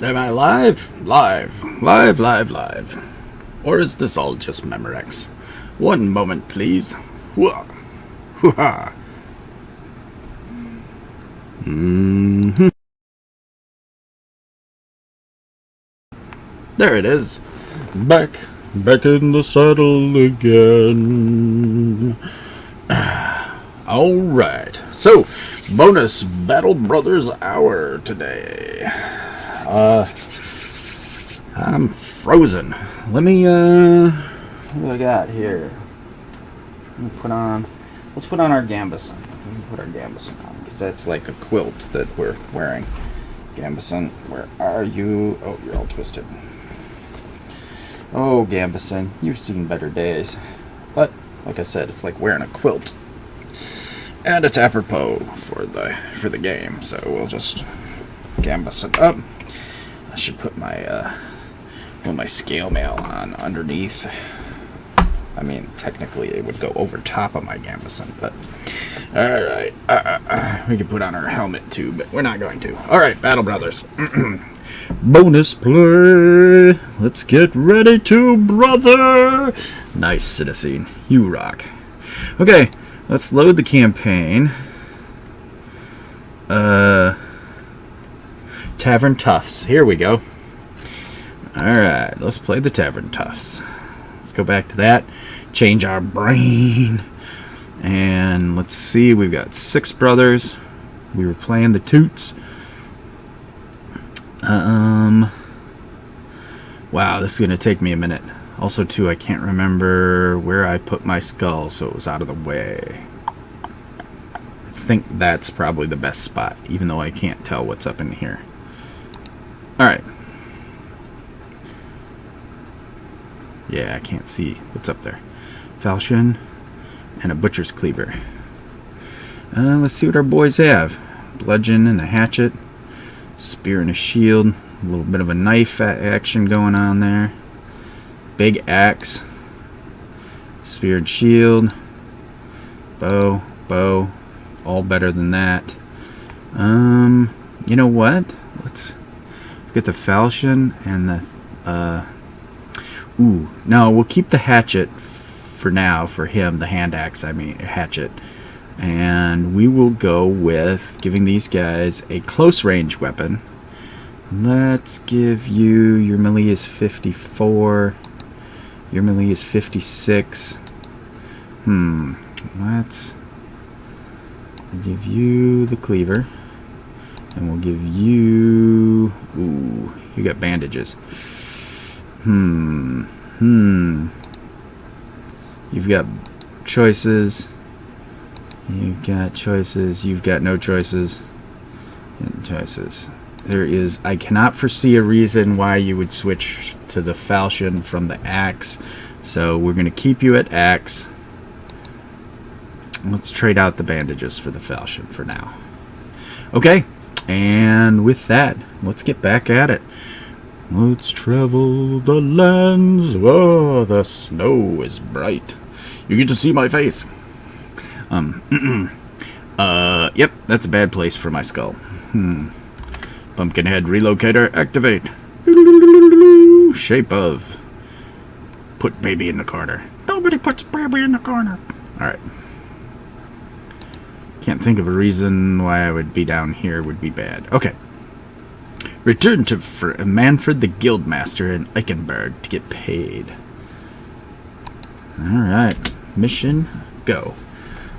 Am I live? Live. Or is this all just Memorex? One moment, please. Hooah. Hoo-ha. Mm-hmm. There it is. Back in the saddle again. Alright. So, bonus Battle Brothers Hour today. I'm frozen. Let me, what do I got here? Let's put on our Gambison. Let me put our Gambison on, because that's like a quilt that we're wearing. Gambison, where are you? Oh, you're all twisted. Oh, Gambison, you've seen better days. But, like I said, it's like wearing a quilt. And it's apropos for the game, so we'll just Gambison up. I should put my scale mail on underneath. I mean, technically it would go over top of my Gambison, but alright. We can put on our helmet too, but we're not going to. Alright, Battle Brothers. Bonus play. Let's get ready to brother. Nice, Citizen. You rock. Okay, let's load the campaign. Tavern Toughs. Here we go. Alright, let's play the Tavern Toughs. Let's go back to that. Change our brain. And let's see, we've got 6 brothers. We were playing the Toots. Wow, this is going to take me a minute. Also, too, I can't remember where I put my skull, so it was out of the way. I think that's probably the best spot, even though I can't tell what's up in here. Alright. Yeah, I can't see what's up there. Falchion and a butcher's cleaver. Let's see what our boys have. Bludgeon and a hatchet. Spear and a shield. A little bit of a knife action going on there. Big axe. Spear and shield. Bow. All better than that. You know what? Let's get the falchion and the no, we'll keep the hatchet for now for him, the hand axe, hatchet. And we will go with giving these guys a close range weapon. Let's give you, your melee is 54. Your melee is 56. Let's give you the cleaver. And we'll give you... Ooh, you got bandages. You've got choices. You've got choices. You've got no choices. And choices. I cannot foresee a reason why you would switch to the falchion from the axe. So we're going to keep you at axe. Let's trade out the bandages for the falchion for now. Okay. And with that, let's get back at it. Let's travel the lands. Oh, the snow is bright. You get to see my face. Yep, that's a bad place for my skull. Pumpkinhead relocator, activate. Shape of. Put baby in the corner. Nobody puts baby in the corner. Alright. Can't think of a reason why I would be down here would be bad. Okay. Return to Manfred the Guildmaster in Eichenberg to get paid. Alright. Mission, go.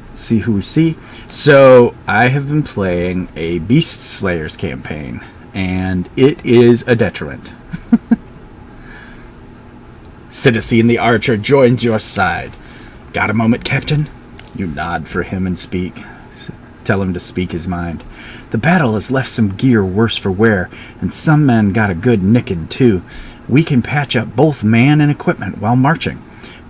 Let's see who we see. So, I have been playing a Beast Slayers campaign, and it is a detriment. Citizen the Archer joins your side. Got a moment, Captain? You nod for him and speak. Tell him to speak his mind. The battle has left some gear worse for wear, and some men got a good nicking too. We can patch up both man and equipment while marching,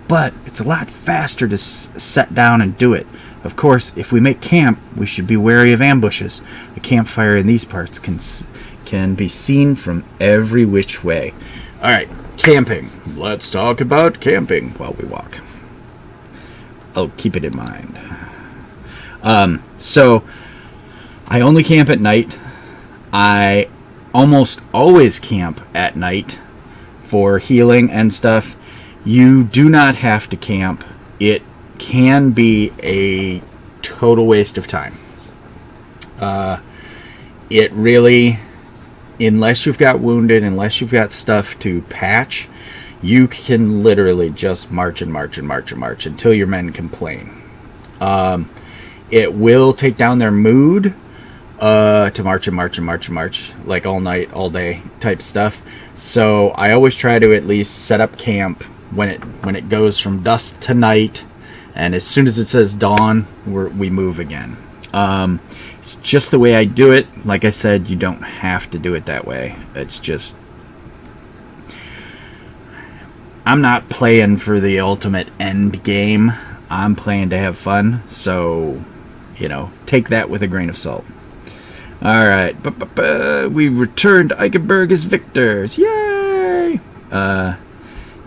but it's a lot faster to set down and do it. Of course, if we make camp, we should be wary of ambushes. A campfire in these parts can be seen from every which way. Alright, camping. Let's talk about camping while we walk. I'll keep it in mind. So I only camp at night. I almost always camp at night for healing and stuff. You do not have to camp. It can be a total waste of time. It really, unless you've got wounded, unless you've got stuff to patch, you can literally just march and march and march and march until your men complain. It will take down their mood to march and march and march and march, like all night, all day type stuff. So I always try to at least set up camp when it goes from dusk to night, and as soon as it says dawn, we move again. It's just the way I do it. Like I said, you don't have to do it that way. It's just, I'm not playing for the ultimate end game. I'm playing to have fun. So, take that with a grain of salt. Alright. We returned to Eichenberg as victors. Yay!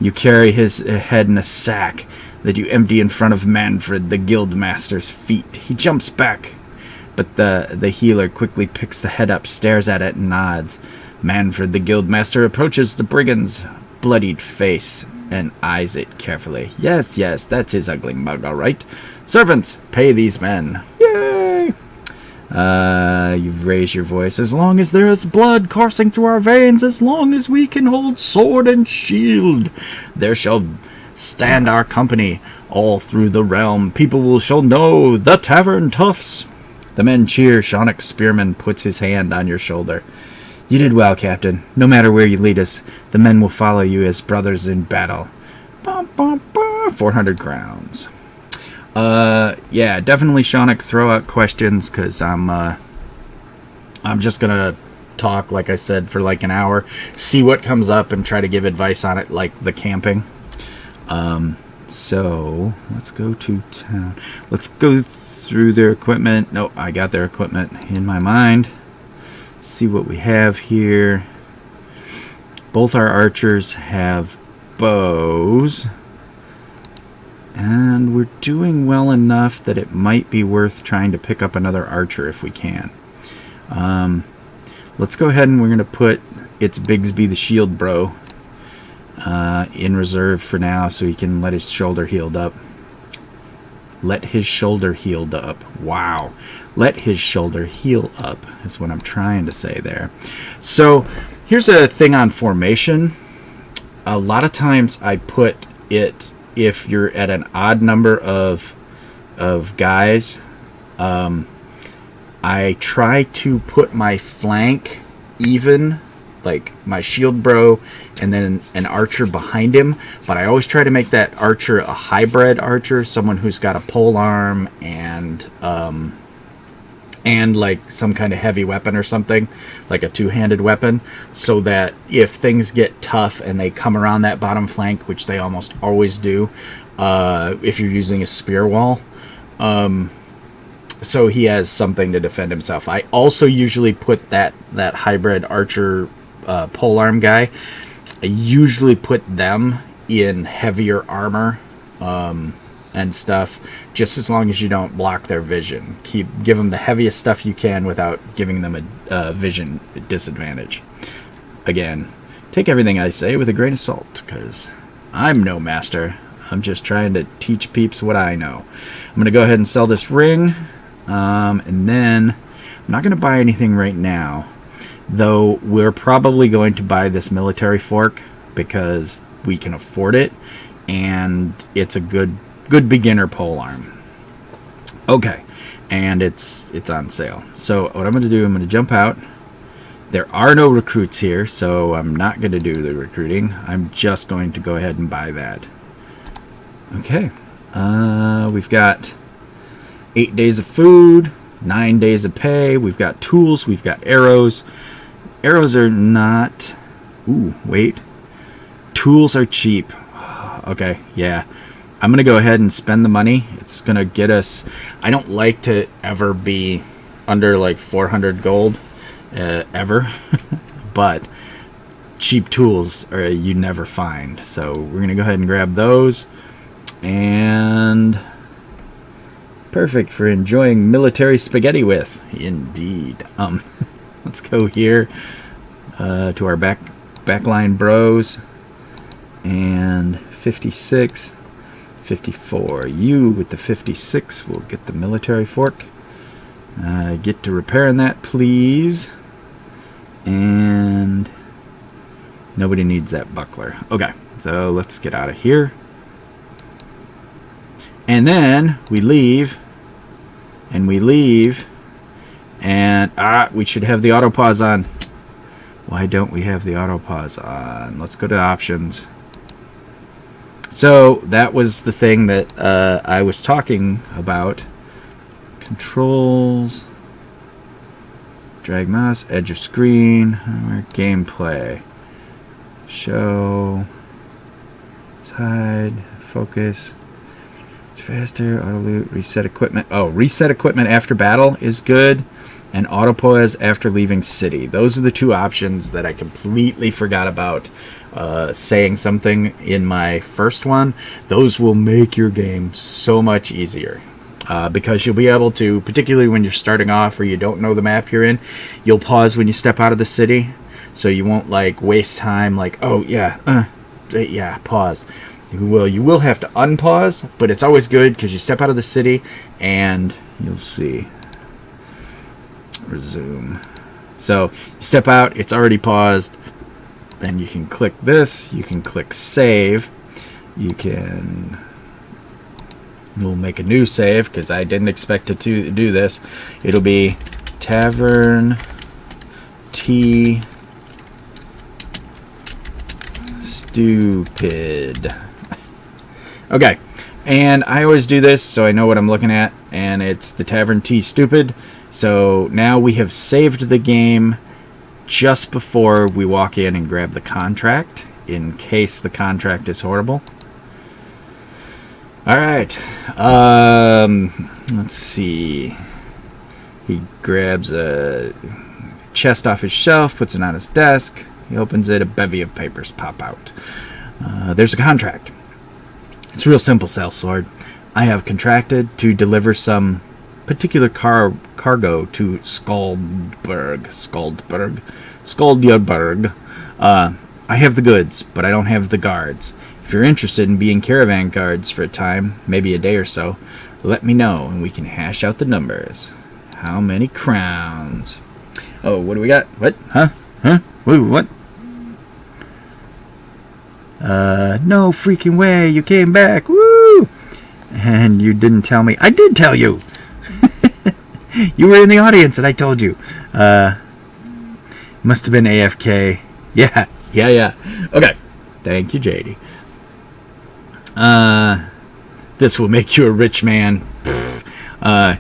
You carry his head in a sack that you empty in front of Manfred, the guildmaster's feet. He jumps back, but the healer quickly picks the head up, stares at it, and nods. Manfred, the guildmaster, approaches the brigand's bloodied face and eyes it carefully. Yes, that's his ugly mug, all right. Servants, pay these men. Yay! You've raised your voice. As long as there is blood coursing through our veins, as long as we can hold sword and shield, there shall stand our company all through the realm. People shall know the Tavern toughs. The men cheer. Shaunik Spearman puts his hand on your shoulder. You did well, Captain. No matter where you lead us, the men will follow you as brothers in battle. 400 crowns. Yeah, definitely, Shaunik, throw out questions, because I'm just gonna talk, like I said, for like an hour, see what comes up, and try to give advice on it, like the camping. So let's go to town. Let's go through their equipment. No, I got their equipment in my mind. See what we have here. Both our archers have bows, and we're doing well enough that it might be worth trying to pick up another archer if we can. Let's go ahead and we're going to put It's Bigsby the Shield Bro in reserve for now, so he can let his shoulder healed up. Let his shoulder healed up. Wow. Let his shoulder heal up is what I'm trying to say there. So here's a thing on formation. A lot of times I put it, if you're at an odd number of guys, I try to put my flank even, like my shield bro and then an archer behind him, but I always try to make that archer a hybrid archer, someone who's got a pole arm and like some kind of heavy weapon or something, like a two-handed weapon, so that if things get tough and they come around that bottom flank, which they almost always do, if you're using a spear wall, so he has something to defend himself. I also usually put that hybrid archer polearm guy, I usually put them in heavier armor and stuff, just as long as you don't block their vision. Give them the heaviest stuff you can without giving them a vision disadvantage. Again, take everything I say with a grain of salt, because I'm no master. I'm just trying to teach peeps what I know. I'm going to go ahead and sell this ring, and then I'm not going to buy anything right now, though we're probably going to buy this military fork because we can afford it, and it's a good beginner polearm. Okay, and it's on sale. So what I'm going to do, I'm going to jump out. There are no recruits here, so I'm not going to do the recruiting. I'm just going to go ahead and buy that. Okay, we've got 8 days of food, 9 days of pay. We've got tools, we've got arrows. Arrows are not... Ooh, wait. Tools are cheap. Okay, yeah. I'm going to go ahead and spend the money. It's going to get us... I don't like to ever be under like 400 gold, ever. But cheap tools you never find. So we're going to go ahead and grab those. And... perfect for enjoying military spaghetti with. Indeed. Let's go here. to our backline bros. And 56, 54. You with the 56 will get the military fork. Get to repairing that, please. And nobody needs that buckler. Okay, so let's get out of here. And then we leave. And we leave. And we should have the auto pause on. Why don't we have the auto pause on? Let's go to options. So that was the thing that I was talking about. Controls, drag mouse, edge of screen, gameplay, show, hide, focus, it's faster, auto loot, reset equipment. Oh, reset equipment after battle is good, and auto pause after leaving city. Those are the two options that I completely forgot about saying something in my first one. Those will make your game so much easier. Because you'll be able to, particularly when you're starting off or you don't know the map you're in, you'll pause when you step out of the city, so you won't like waste time like, oh yeah, pause. You will have to unpause, but it's always good because you step out of the city and you'll see. Resume. So you step out, it's already paused. Then you can click this, you can click save, we'll make a new save because I didn't expect it to do this. It'll be Tavern T Stupid. Okay, and I always do this so I know what I'm looking at, and it's the Tavern T Stupid. So now we have saved the game just before we walk in and grab the contract, in case the contract is horrible. Alright, let's see. He grabs a chest off his shelf, puts it on his desk. He opens it, a bevy of papers pop out. There's a contract. It's real simple, sellsword. I have contracted to deliver some particular cargo to Skuldberg. I have the goods, but I don't have the guards. If you're interested in being caravan guards for a time, maybe a day or so, let me know and we can hash out the numbers. How many crowns? Oh, what do we got? What? Huh? Woo, what? No freaking way, you came back. Woo! And you didn't tell me. I did tell you! You were in the audience and I told you. Must have been AFK. Yeah. Okay. Thank you, JD. This will make you a rich man. You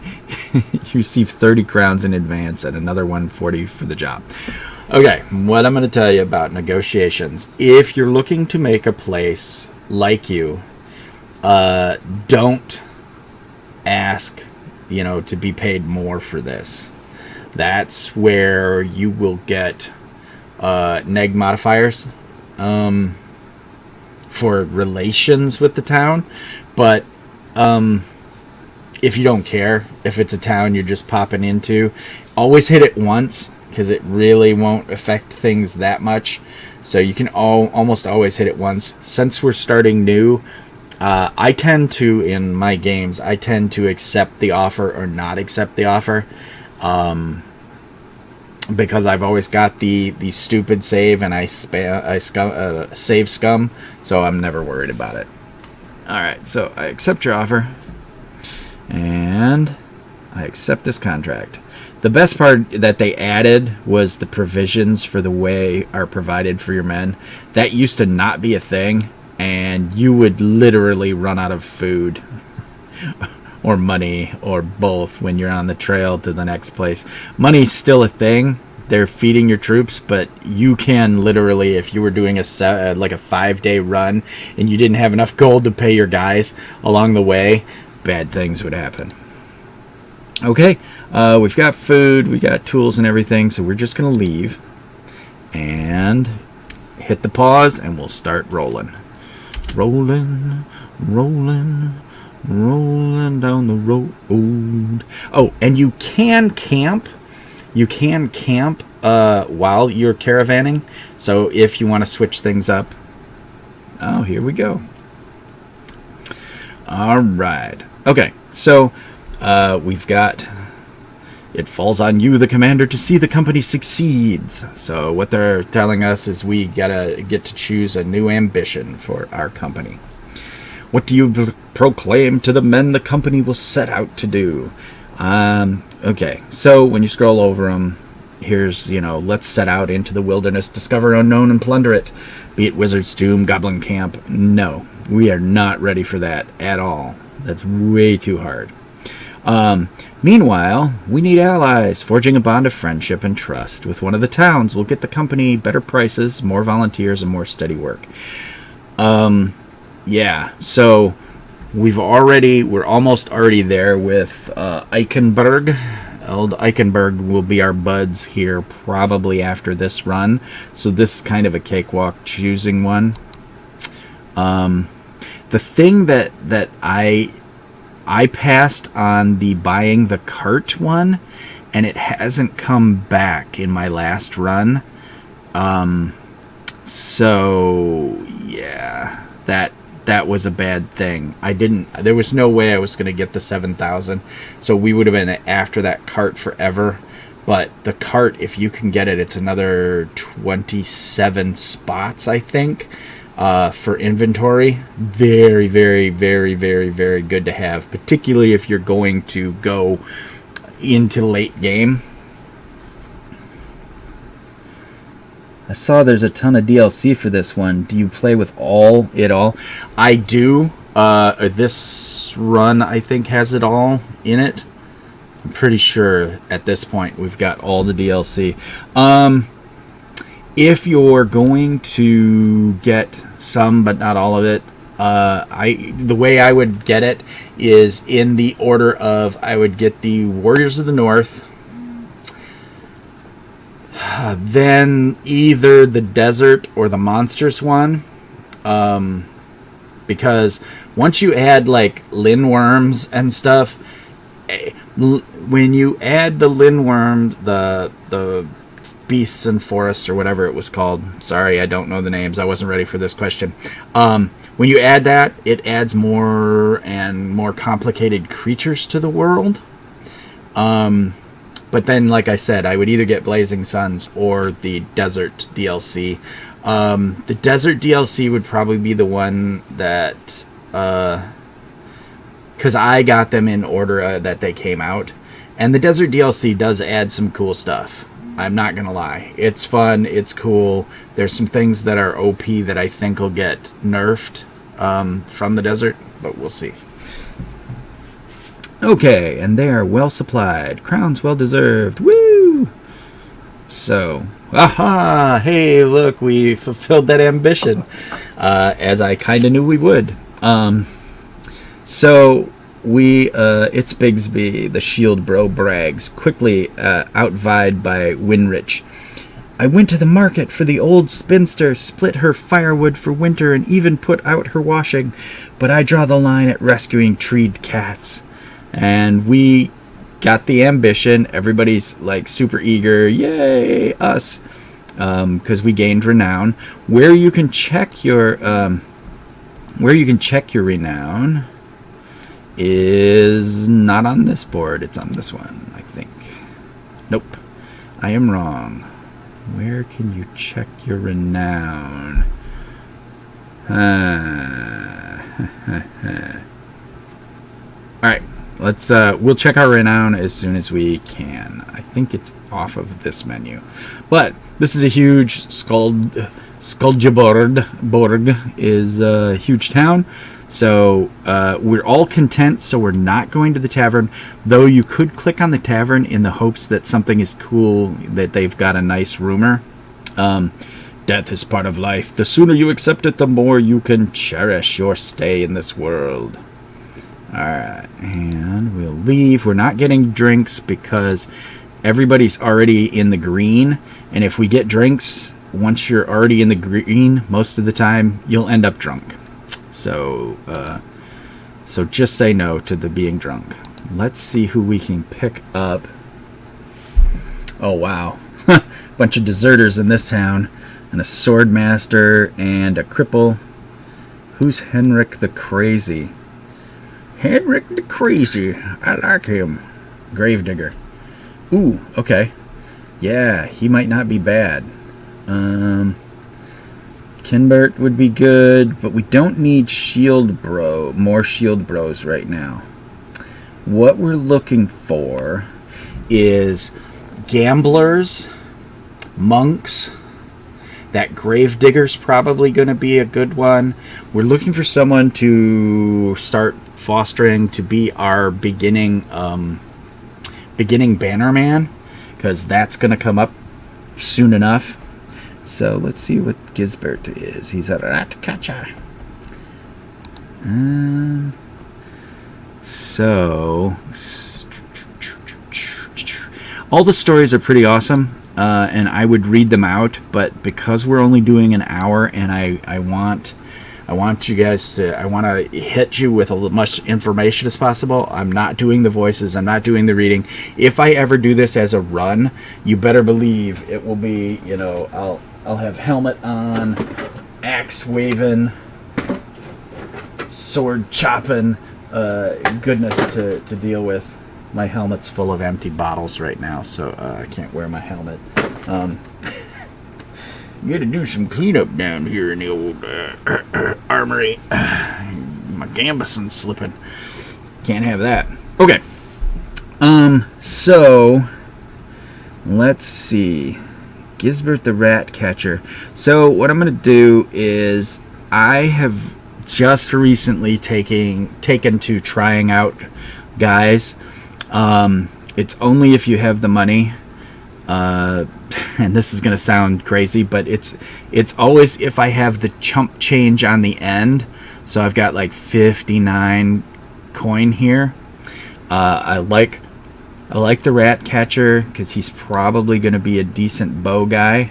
receive 30 crowns in advance and another 140 for the job. Okay, what I'm going to tell you about negotiations. If you're looking to make a place like you, don't ask, to be paid more for this. That's where you will get neg modifiers for relations with the town. But if you don't care, if it's a town you're just popping into, always hit it once, because it really won't affect things that much. So you can almost always hit it once. Since we're starting new, I tend to, in my games, accept the offer or not accept the offer. Because I've always got the stupid save, and I save scum, so I'm never worried about it. Alright, so I accept your offer, and I accept this contract. The best part that they added was the provisions for the way are provided for your men. That used to not be a thing, and you would literally run out of food or money or both when you're on the trail to the next place. Money's still a thing. They're feeding your troops, but you can literally, if you were doing a 5-day run and you didn't have enough gold to pay your guys along the way, bad things would happen. Okay, we've got food, we got tools and everything, so we're just going to leave and hit the pause and we'll start rolling. Rolling down the road. Oh, and you can camp. You can camp while you're caravanning. So if you want to switch things up. Oh, here we go. All right. Okay, so we've got... It falls on you, the commander, to see the company succeeds. So what they're telling us is we gotta get to choose a new ambition for our company. What do you proclaim to the men the company will set out to do? Okay, so when you scroll over them, here's, let's set out into the wilderness, discover unknown, and plunder it. Be it Wizard's Doom, Goblin Camp. No, we are not ready for that at all. That's way too hard. Meanwhile, we need allies. Forging a bond of friendship and trust with one of the towns will get the company better prices, more volunteers, and more steady work. Yeah, so we're almost already there with Eichenberg. Old Eichenberg will be our buds here probably after this run. So this is kind of a cakewalk choosing one. The thing that I passed on the buying the cart one, and it hasn't come back in my last run. So yeah, that was a bad thing. There was no way I was going to get the 7,000. So we would have been after that cart forever. But the cart, if you can get it, it's another 27 spots, I think. For inventory. Very, very, very, very, very good to have, particularly if you're going to go into late game. I saw there's a ton of DLC for this one. Do you play with it all? I do. This run, I think, has it all in it. I'm pretty sure at this point we've got all the DLC. If you're going to get some, but not all of it, the way I would get it is in the order of I would get the Warriors of the North, then either the Desert or the Monsters one, because once you add like Linworms and stuff, when you add the Linworm, the Beasts and Forests, or whatever it was called. Sorry, I don't know the names. I wasn't ready for this question. When you add that, it adds more and more complicated creatures to the world. But then, like I said, I would either get Blazing Suns or the Desert DLC. The Desert DLC would probably be the one that... because I got them in order that they came out. And the Desert DLC does add some cool stuff. I'm not going to lie. It's fun. It's cool. There's some things that are OP that I think will get nerfed from the desert, but we'll see. Okay, and they are well supplied. Crowns well deserved. Woo! So, aha! Hey, look, we fulfilled that ambition, as I kind of knew we would. So... it's Bigsby, the shield bro brags, quickly outvied by Winrich. I went to the market for the old spinster, split her firewood for winter, and even put out her washing, but I draw the line at rescuing treed cats. And we got the ambition. Everybody's like super eager. Yay, us. Because we gained renown. Where you can check your renown is not on this board. It's on this one, I think. Nope. I am wrong. Where can you check your renown? Alright. We'll check our renown as soon as we can. I think it's off of this menu. But this is a huge Skuldjaborg is a huge town. So we're all content, so we're not going to the tavern. Though you could click on the tavern in the hopes that something is cool, that they've got a nice rumor. Death is part of life. The sooner you accept it, the more you can cherish your stay in this world. Alright, and we'll leave. We're not getting drinks because everybody's already in the green. And if we get drinks, once you're already in the green, most of the time, you'll end up drunk. So just say no to the being drunk. Let's see who we can pick up. Oh, wow. bunch of deserters in this town, and a sword master and a cripple. Who's Henrik the Crazy? Henrik the Crazy. I like him. Gravedigger. Ooh, okay. Yeah, he might not be bad. Kinbert would be good, but we don't need more shield bros right now. What we're looking for is gamblers, monks. That Gravedigger's probably going to be a good one. We're looking for someone to start fostering to be our beginning bannerman, because that's going to come up soon enough. So let's see what Gisbert is. He's a rat catcher. So all the stories are pretty awesome. And I would read them out, but because we're only doing an hour, and I want you guys to, I want to hit you with as much information as possible. I'm not doing the voices. I'm not doing the reading. If I ever do this as a run, you better believe it will be, I'll have helmet on, axe waving, sword chopping, goodness to deal with. My helmet's full of empty bottles right now, so I can't wear my helmet. Got to do some cleanup down here in the old armory. My gambeson's slipping. Can't have that. Okay. So let's see. Gisbert the Rat Catcher. So what I'm going to do is I have just recently taken to trying out guys. It's only if you have the money, and this is going to sound crazy, but it's always if I have the chump change on the end. So I've got like 59 coin here. I like the Rat Catcher because he's probably going to be a decent bow guy.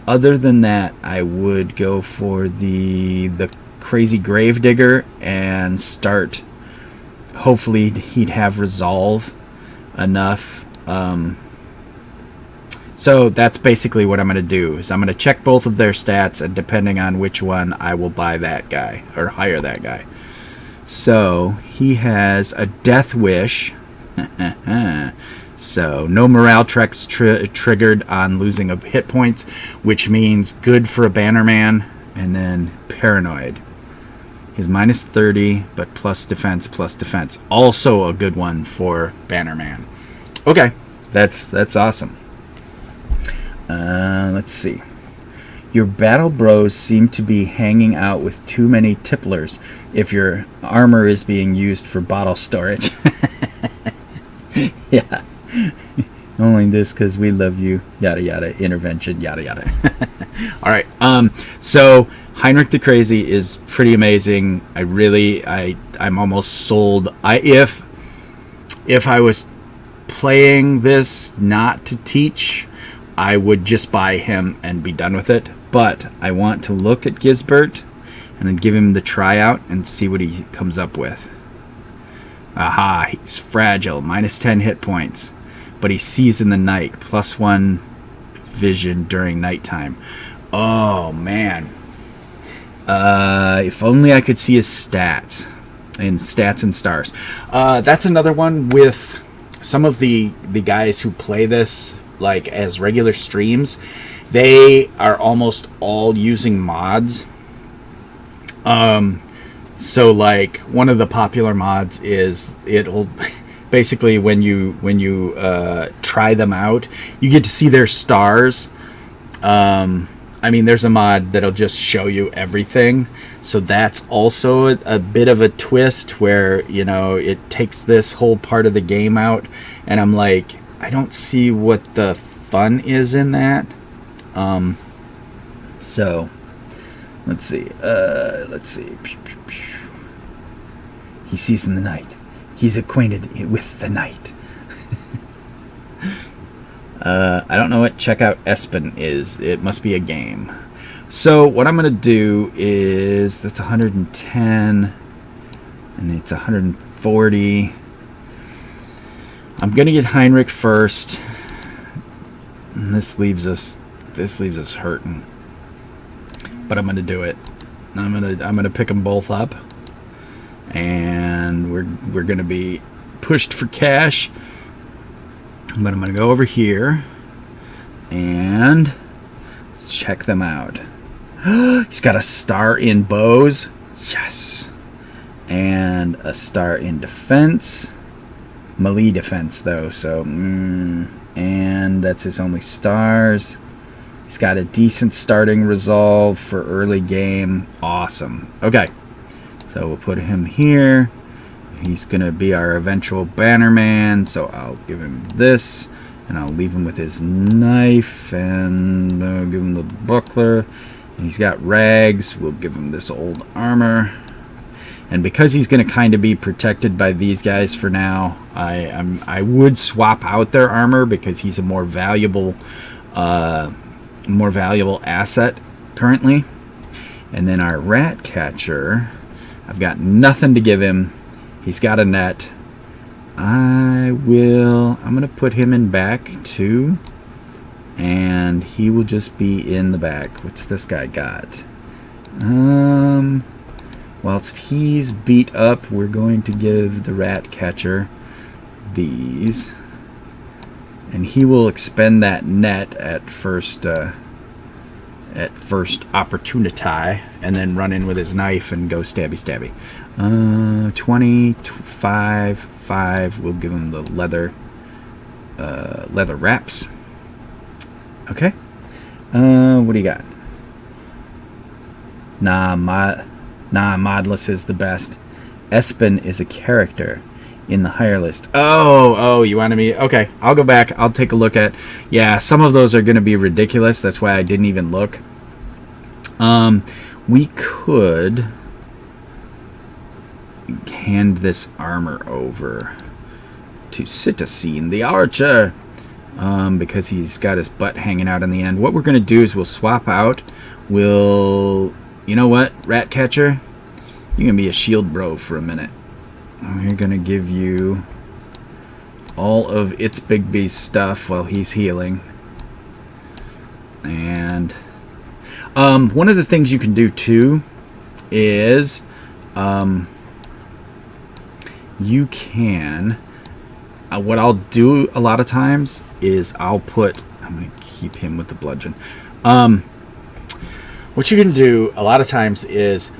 Other than that, I would go for the crazy Gravedigger and start. Hopefully he'd have resolve enough. So that's basically what I'm going to do. Is I'm going to check both of their stats, and depending on which one, I will buy that guy or hire that guy. So he has a Death Wish. So no morale checks triggered on losing of hit points, which means good for a Bannerman. And then Paranoid. He's minus 30, but plus defense. Also a good one for Bannerman. Okay, that's awesome. Let's see. Your battle bros seem to be hanging out with too many tipplers if your armor is being used for bottle storage. Yeah. Only this because we love you. Yada yada. Intervention. Yada yada. All right. So Heinrich the Crazy is pretty amazing. I'm almost sold. If I was playing this not to teach, I would just buy him and be done with it. But I want to look at Gisbert and then give him the tryout and see what he comes up with. Aha, he's fragile, minus 10 hit points. But he sees in the night, +1 vision during nighttime. Oh, man. If only I could see his stats and stars. That's another one with some of the guys who play this like as regular streams. They are almost all using mods. So like one of the popular mods is it'll basically when you try them out, you get to see their stars. There's a mod that'll just show you everything. So that's also a bit of a twist where, it takes this whole part of the game out. And I'm like, I don't see what the fun is in that. So, let's see. He sees in the night. He's acquainted with the night. I don't know what Checkout Espen is. It must be a game. So what I'm going to do is, that's 110, and it's 140. I'm going to get Heinrich first. And this leaves us hurting. But I'm gonna do it. I'm gonna pick them both up, and we're gonna be pushed for cash. But I'm gonna go over here and let's check them out. He's got a star in bows, yes, and a star in defense, melee defense though. So, and that's his only stars. He's got a decent starting resolve for early game. Awesome. Okay, so we'll put him here. He's going to be our eventual bannerman, so I'll give him this, and I'll leave him with his knife, and I'll give him the buckler. And he's got rags. We'll give him this old armor. And because he's going to kind of be protected by these guys for now, I would swap out their armor because he's a more valuable asset currently. And then our rat catcher, I've got nothing to give him. He's got a net. I'm going to put him in back too, and he will just be in the back. What's this guy got? Whilst he's beat up, we're going to give the rat catcher these, and he will expend that net at first opportunity, and then run in with his knife and go stabby. 25, 5. We'll give him the leather wraps. Okay. What do you got? Modless is the best. Espen is a character in the higher list. Oh, you wanted me? Okay, I'll go back. I'll take a look at. Yeah, some of those are going to be ridiculous. That's why I didn't even look. We could hand this armor over to Citizen the Archer, because he's got his butt hanging out in the end. What we're going to do is we'll swap out. You know what, rat catcher? You're going to be a shield bro for a minute. We're going to give you all of its big beast stuff while he's healing. And one of the things you can do too is you can what I'll do a lot of times is I'm going to keep him with the bludgeon. What you can do a lot of times is,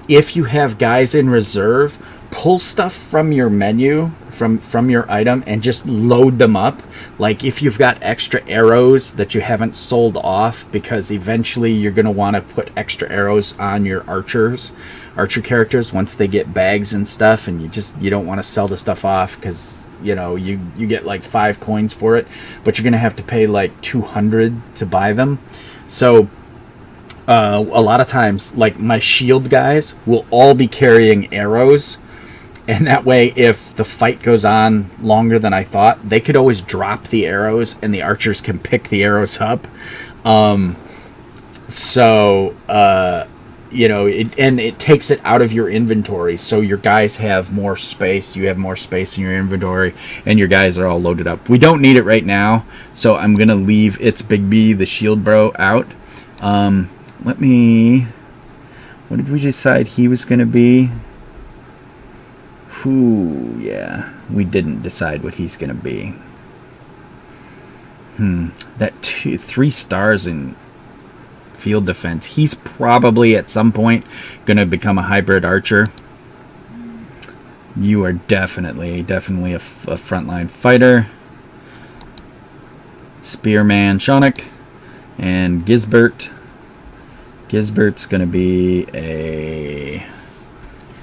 if you have guys in reserve, pull stuff from your menu, from your item, and just load them up. Like if you've got extra arrows that you haven't sold off, because eventually you're going to want to put extra arrows on your archer characters once they get bags and stuff, and you don't want to sell the stuff off because you get like 5 coins for it, but you're going to have to pay like 200 to buy them. So a lot of times, like my shield guys will all be carrying arrows, and that way if the fight goes on longer than I thought, they could always drop the arrows and the archers can pick the arrows up. It takes it out of your inventory, so your guys have more space, you have more space in your inventory, and your guys are all loaded up. We don't need it right now, so I'm gonna leave It's Big B, the shield bro, out. What did we decide he was gonna be? Yeah, we didn't decide what he's gonna be. That 3 stars in field defense. He's probably at some point gonna become a hybrid archer. You are definitely a frontline fighter. Spearman Shonik and Gisbert. Gisbert's gonna be a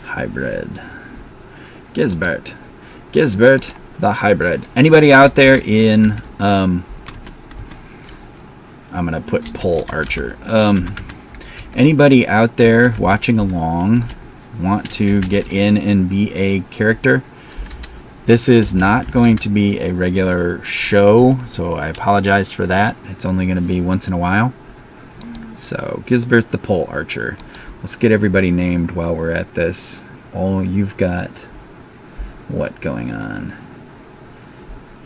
hybrid. Gisbert the hybrid. Anybody out there in I'm gonna put pole archer. Anybody out there watching along want to get in and be a character? This is not going to be a regular show, so I apologize for that. It's only going to be once in a while. So Gisbert the pole archer. Let's get everybody named while we're at this. You've got what going on?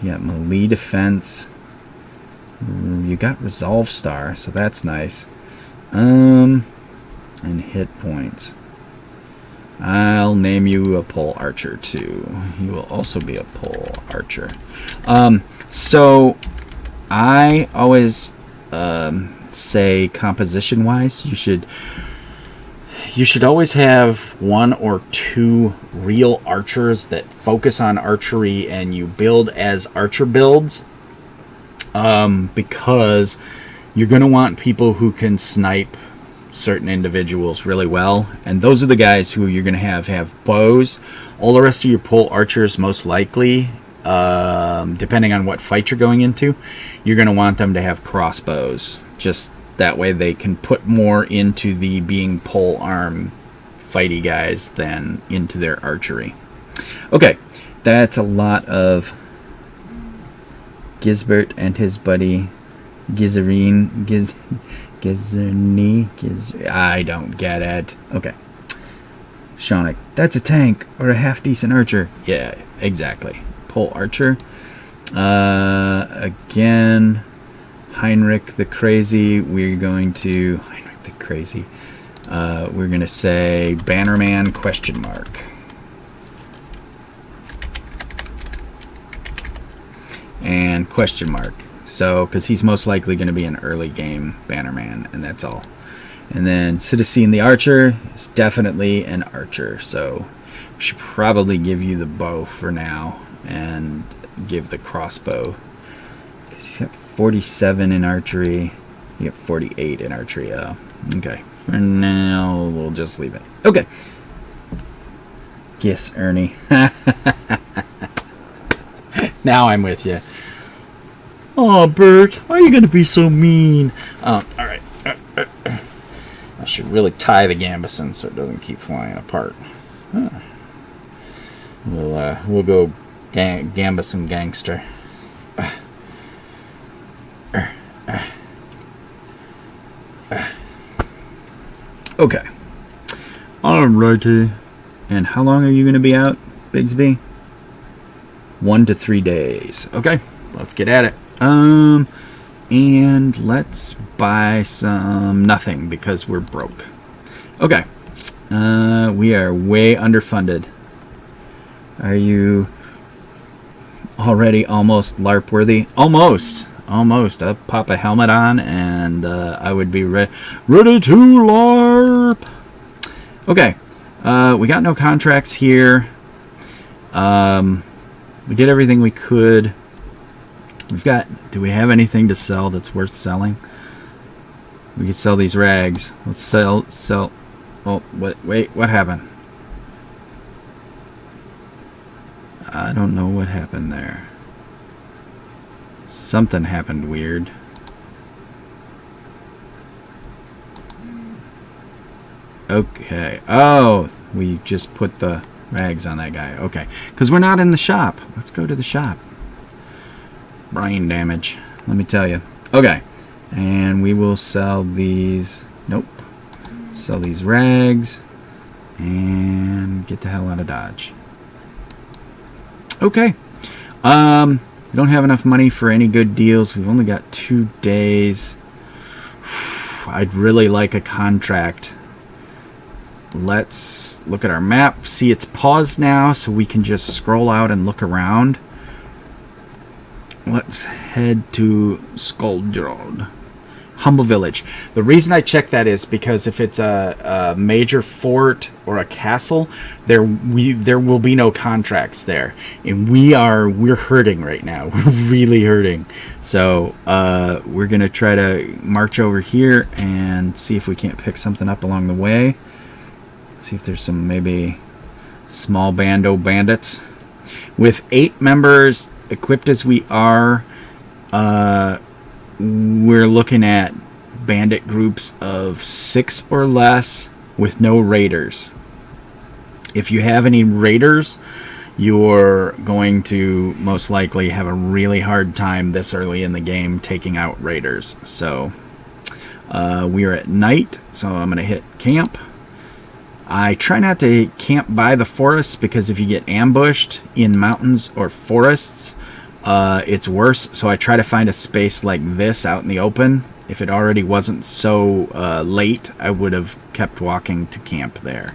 You got melee defense. You got Resolve Star, so that's nice. And hit points. I'll name you a pole archer too. You will also be a pole archer. So I always say composition wise, you should always have 1 or 2 real archers that focus on archery, and you build as archer builds, because you're going to want people who can snipe certain individuals really well, and those are the guys who you're going to have bows. All the rest of your pole archers, most likely, depending on what fight you're going into, you're going to want them to have crossbows. Just that way they can put more into the being pole arm fighty guys than into their archery. Okay, that's a lot of Gisbert and his buddy Gizerine. I don't get it. Okay. Shaunik, that's a tank or a half-decent archer. Yeah, exactly. Pole archer. Again, Heinrich the Crazy. We're going to... Heinrich the Crazy. We're going to say Bannerman ? And question mark. So, because he's most likely going to be an early game Bannerman, and that's all. And then Citizen the Archer is definitely an archer, so we should probably give you the bow for now and give the crossbow. Because he's got 47 in archery, you got 48 in archery. Okay, for now we'll just leave it. Okay. Yes, Ernie. Now I'm with you. Oh, Bert, why are you going to be so mean? All right. I should really tie the gambeson so it doesn't keep flying apart. Huh. We'll go gambeson gangster. Okay. Alrighty. And how long are you going to be out, Bigsby? 1 to 3 days. Okay, let's get at it. And let's buy some nothing because we're broke. Okay. We are way underfunded. Are you already almost LARP worthy? Almost. I'll pop a helmet on and I would be ready to LARP. Okay. We got no contracts here. We did everything we could. Do we have anything to sell that's worth selling? We could sell these rags. Let's sell. Oh, wait, what happened? I don't know what happened there. Something happened weird. Okay. Oh, we just put the rags on that guy. Okay. Because we're not in the shop. Let's go to the shop. Brain damage, let me tell you. Okay, and we will sell these. Nope. Sell these rags and get the hell out of Dodge. Okay. We don't have enough money for any good deals. We've only got 2 days. I'd really like a contract. Let's look at our map. See, it's paused now, so we can just scroll out and look around. Let's head to Skuldrod. Humble Village. The reason I check that is because if it's a major fort or a castle, there will be no contracts there, and we're hurting right now. We're really hurting. So we're gonna try to march over here and see if we can't pick something up along the way. See if there's some maybe small bando bandits. With 8 members, equipped as we are, we're looking at bandit groups of 6 or less with no raiders. If you have any raiders, you're going to most likely have a really hard time this early in the game taking out raiders. So we are at night, so I'm going to hit camp. I try not to camp by the forests because if you get ambushed in mountains or forests, it's worse. So I try to find a space like this out in the open. If it already wasn't so late, I would have kept walking to camp there.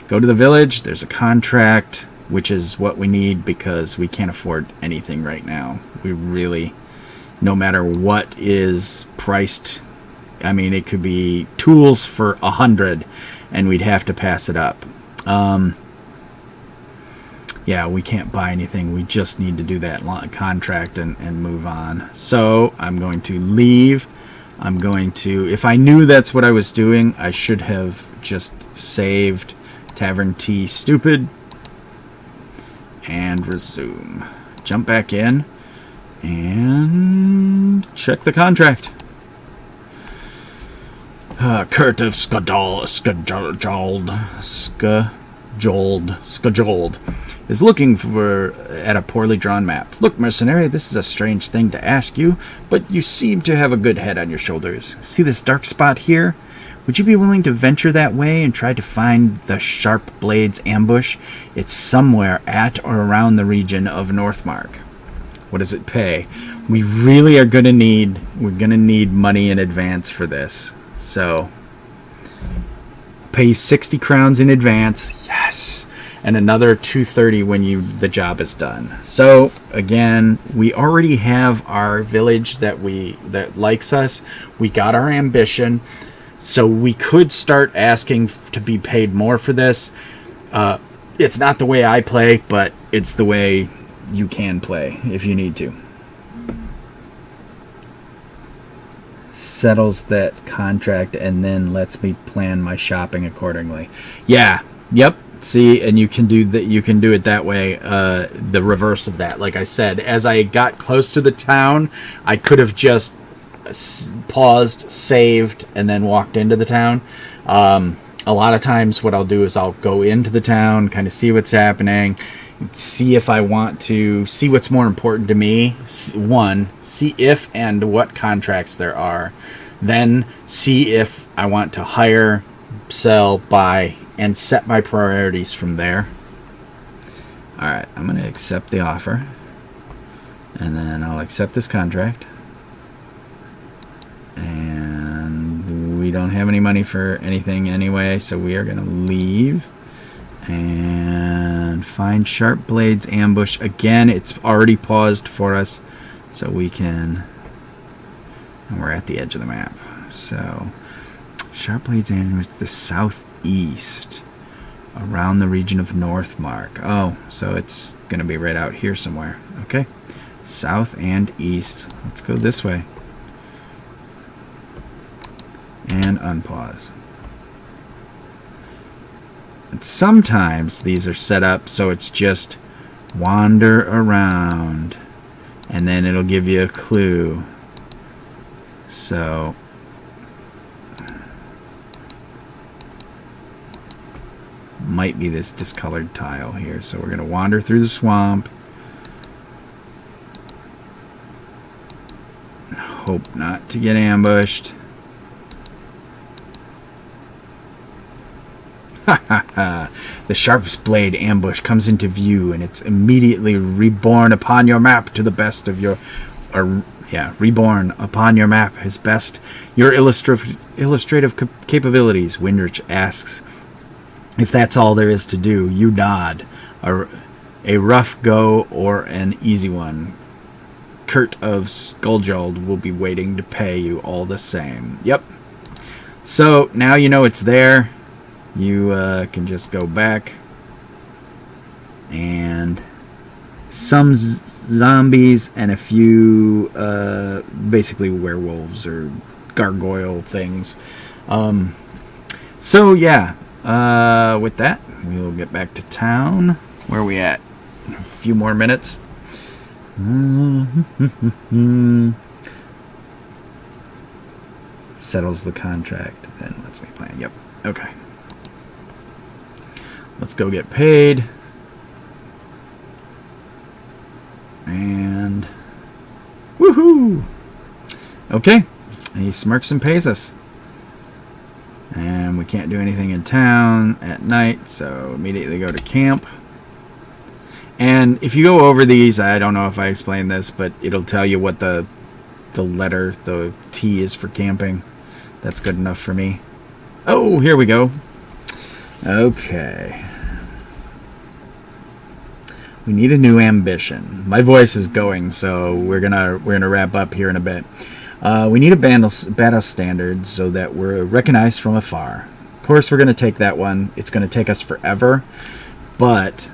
Go to the village. There's a contract, which is what we need because we can't afford anything right now. We really, no matter what is priced, I mean, it could be tools for 100 and we'd have to pass it up. Yeah, we can't buy anything. We just need to do that contract and move on. So I'm going to leave. I'm going to, if I knew that's what I was doing, I should have just saved Tavern T stupid and resume. Jump back in and check the contract. Kurt of Skajold is looking at a poorly drawn map. Look, mercenary, this is a strange thing to ask you, but you seem to have a good head on your shoulders. See this dark spot here? Would you be willing to venture that way and try to find the Sharp Blades ambush? It's somewhere at or around the region of Northmark. What does it pay? We really are going to need, money in advance for this. So, pay you 60 crowns in advance. Yes. And another 230 when the job is done. So again, we already have our village that likes us. We got our ambition, so we could start asking to be paid more for this. It's not the way I play, but it's the way you can play if you need to. Settles that contract and then lets me plan my shopping accordingly. Yeah. Yep. See, and you can do that. You can do it that way. The reverse of that. Like I said, as I got close to the town, I could have just paused, saved, and then walked into the town. A lot of times, what I'll do is I'll go into the town, kind of see what's happening, see if I want to see what's more important to me. One, see if and what contracts there are. Then see if I want to hire, sell, buy, and set my priorities from there. Alright, I'm going to accept the offer. And then I'll accept this contract. And we don't have any money for anything anyway, so we are going to leave. And find Sharp Blades ambush. Again, it's already paused for us, so we can... And we're at the edge of the map. So, Sharp Blades ambush to the southeast, around the region of Northmark. Oh, so it's going to be right out here somewhere. Okay, south and east. Let's go this way. And unpause. And sometimes these are set up so it's just wander around and then it'll give you a clue. So might be this discolored tile here. So we're going to wander through the swamp. Hope not to get ambushed. The Sharp's Blade ambush comes into view and it's immediately reborn upon your map to the best of your... reborn upon your map his best your illustrative capabilities. Windrich asks if that's all there is to do. You nod. A rough go or an easy one. Kurt of Skajold will be waiting to pay you all the same. Yep. So now you know it's there. You can just go back and some zombies and a few basically werewolves or gargoyle things. So yeah, with that we'll get back to town. Where are we at? A few more minutes. Settles the contract, then lets me plan. Yep. Okay. Let's go get paid. And woohoo! Okay. He smirks and pays us. And we can't do anything in town at night, so immediately go to camp. And if you go over these, I don't know if I explained this, but it'll tell you what the letter, the T is for camping. That's good enough for me. Oh, here we go. Okay. We need a new ambition. My voice is going, so we're gonna wrap up here in a bit. We need a battle standard so that we're recognized from afar. Of course, we're gonna take that one. It's gonna take us forever, but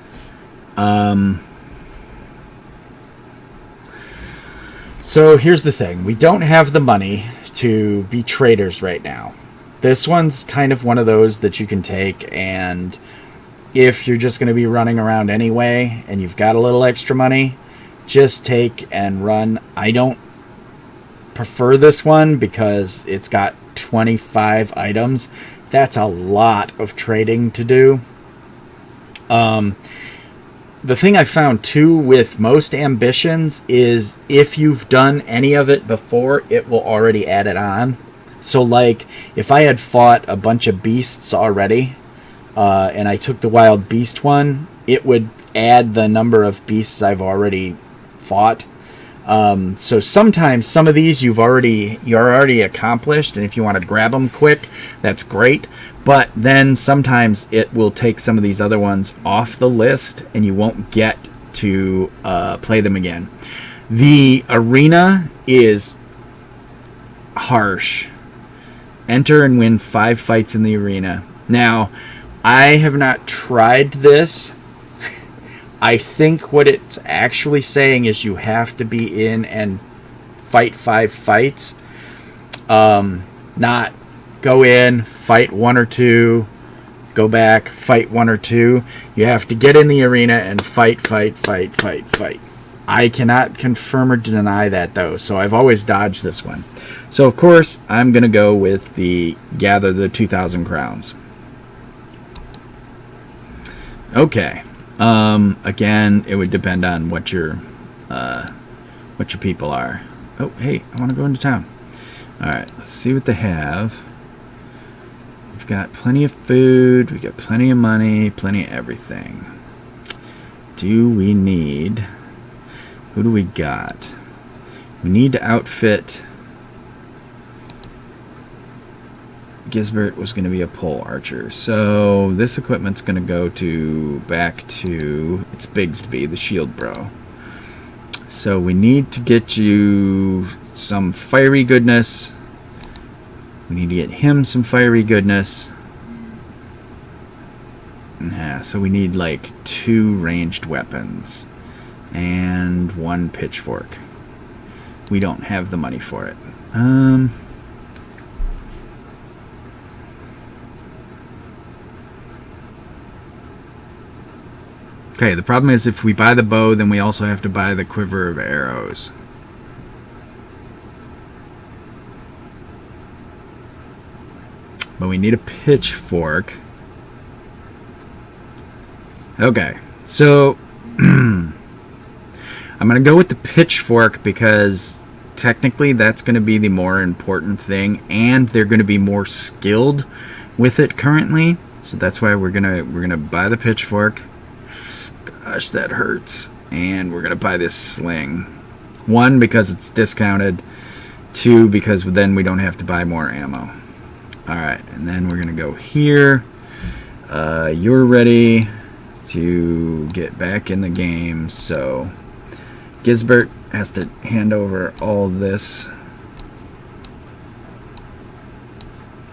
so here's the thing. We don't have the money to be traders right now. This one's kind of one of those that you can take, and if you're just going to be running around anyway and you've got a little extra money, just take and run. I don't prefer this one because it's got 25 items. That's a lot of trading to do. The thing I found too with most ambitions is if you've done any of it before, it will already add it on. So like if I had fought a bunch of beasts already, and I took the wild beast one, it would add the number of beasts I've already fought. So sometimes some of these you're already accomplished, and if you want to grab them quick, that's great. But then sometimes it will take some of these other ones off the list, and you won't get to play them again. The arena is harsh. Enter and win 5 fights in the arena. Now, I have not tried this. I think what it's actually saying is you have to be in and fight 5 fights. Not go in, fight 1 or 2, go back, fight 1 or 2. You have to get in the arena and fight. I cannot confirm or deny that, though, so I've always dodged this one. So, of course, I'm going to go with the gather the 2,000 crowns. Okay. Again, it would depend on what your people are. Oh, hey, I want to go into town. All right, let's see what they have. We've got plenty of food. We've got plenty of money. Plenty of everything. Do we need... Who do we got? We need to outfit... Gisbert was going to be a pole archer. So this equipment's going to go back to it's Bigsby, the shield bro. So we need to get you some fiery goodness. We need to get him some fiery goodness. Yeah, so we need like 2 ranged weapons and 1 pitchfork. We don't have the money for it. Okay, the problem is if we buy the bow, then we also have to buy the quiver of arrows. But we need a pitchfork. Okay, so I'm going to go with the pitchfork because technically that's going to be the more important thing, and they're going to be more skilled with it currently. So that's why we're gonna buy the pitchfork. Gosh, that hurts. And we're going to buy this sling. 1, because it's discounted. 2, because then we don't have to buy more ammo. Alright, and then we're going to go here. You're ready to get back in the game. So, Gisbert has to hand over all this.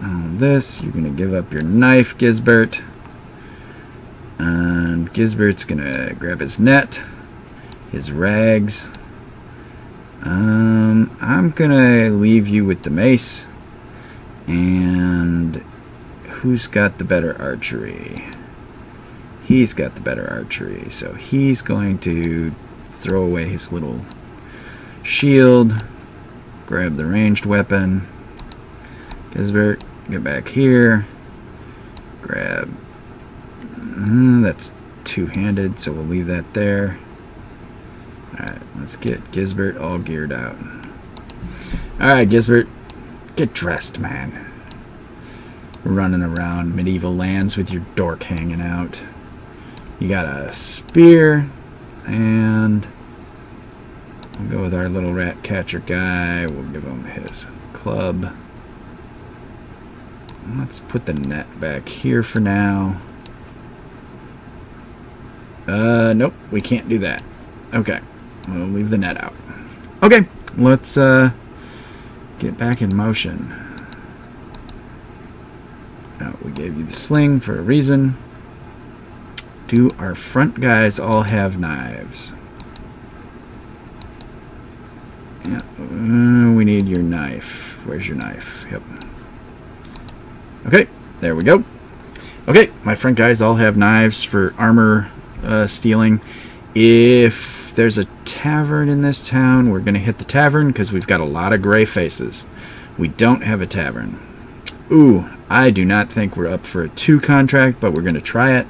All this. You're going to give up your knife, Gisbert. And Gisbert's gonna grab his net, his rags. I'm gonna leave you with the mace. And who's got the better archery? He's got the better archery, so he's going to throw away his little shield, grab the ranged weapon. Gisbert, get back here, grab... that's two-handed, so we'll leave that there. Alright, let's get Gisbert all geared out. Alright, Gisbert, get dressed, man. Running around medieval lands with your dork hanging out. You got a spear, And we'll go with our little rat catcher guy. We'll give him his club. Let's put the net back here for now. Nope, we can't do that. Okay, we'll leave the net out. Okay, let's get back in motion. Now, we gave you the sling for a reason. Do our front guys all have knives? Yeah, we need your knife. Where's your knife? Yep. Okay, there we go. Okay, my front guys all have knives for armor stealing. If there's a tavern in this town, we're going to hit the tavern because we've got a lot of gray faces. We don't have a tavern. Ooh, I do not think we're up for a 2 contract, but we're going to try it.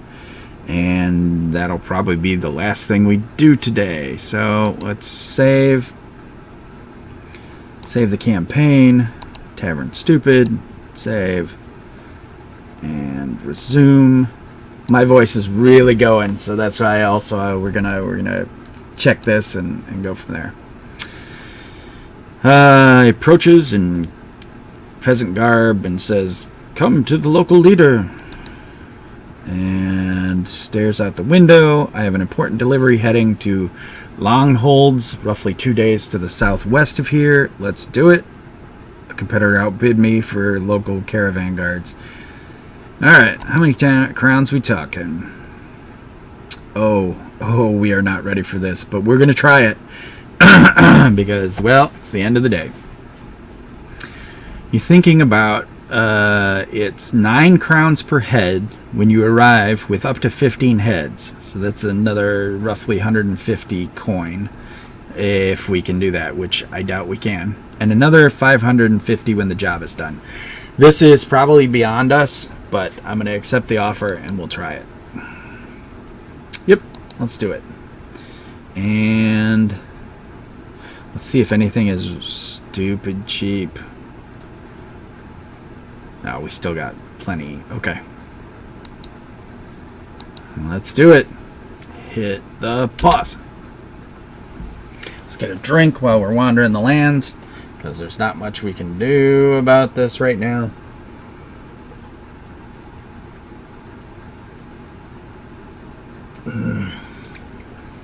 And that'll probably be the last thing we do today. So let's save. Save the campaign. Tavern stupid. Save. And resume. My voice is really going, so that's why also we're gonna check this and go from there. Approaches in peasant garb and says, "Come to the local leader." And stares out the window. I have an important delivery heading to Longholds, roughly 2 days to the southwest of here. Let's do it. A competitor outbid me for local caravan guards. Alright, how many crowns we talking? Oh, we are not ready for this, but we're going to try it. Because, well, it's the end of the day. You're thinking about it's 9 crowns per head when you arrive with up to 15 heads. So that's another roughly 150 coin if we can do that, which I doubt we can. And another 550 when the job is done. This is probably beyond us, but I'm going to accept the offer and we'll try it. Yep, let's do it. And let's see if anything is stupid cheap. No, we still got plenty. Okay. Let's do it. Hit the pause. Let's get a drink while we're wandering the lands, because there's not much we can do about this right now.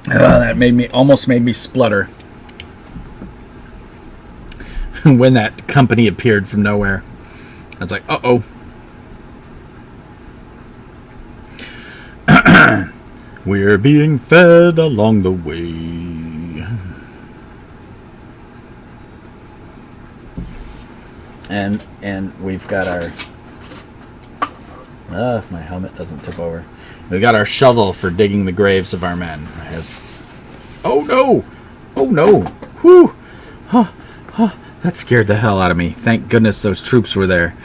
That almost made me splutter when that company appeared from nowhere. I was like, uh-oh. We're being fed along the way. And we've got our... if my helmet doesn't tip over. We've got our shovel for digging the graves of our men. Oh no! Oh no! Whew! That scared the hell out of me. Thank goodness those troops were there.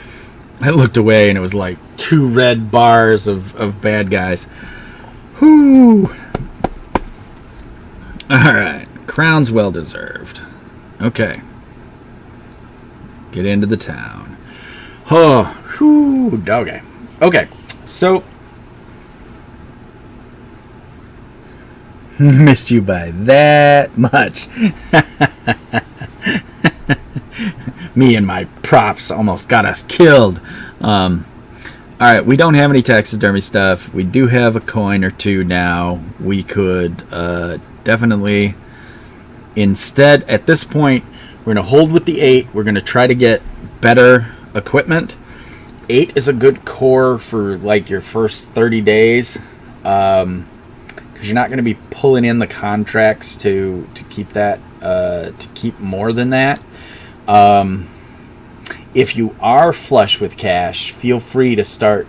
I looked away and it was like 2 red bars of bad guys. Whew! Alright. Crown's well deserved. Okay. Get into the town. Oh, whew, okay. Okay, so missed you by that much. Me and my props almost got us killed. Alright, we don't have any taxidermy stuff. We do have a coin or 2 now. We could definitely, instead, at this point, we're going to hold with the 8. We're going to try to get better equipment. 8 is a good core for like your first 30 days. Because you're not going to be pulling in the contracts to keep that, to keep more than that. If you are flush with cash, feel free to start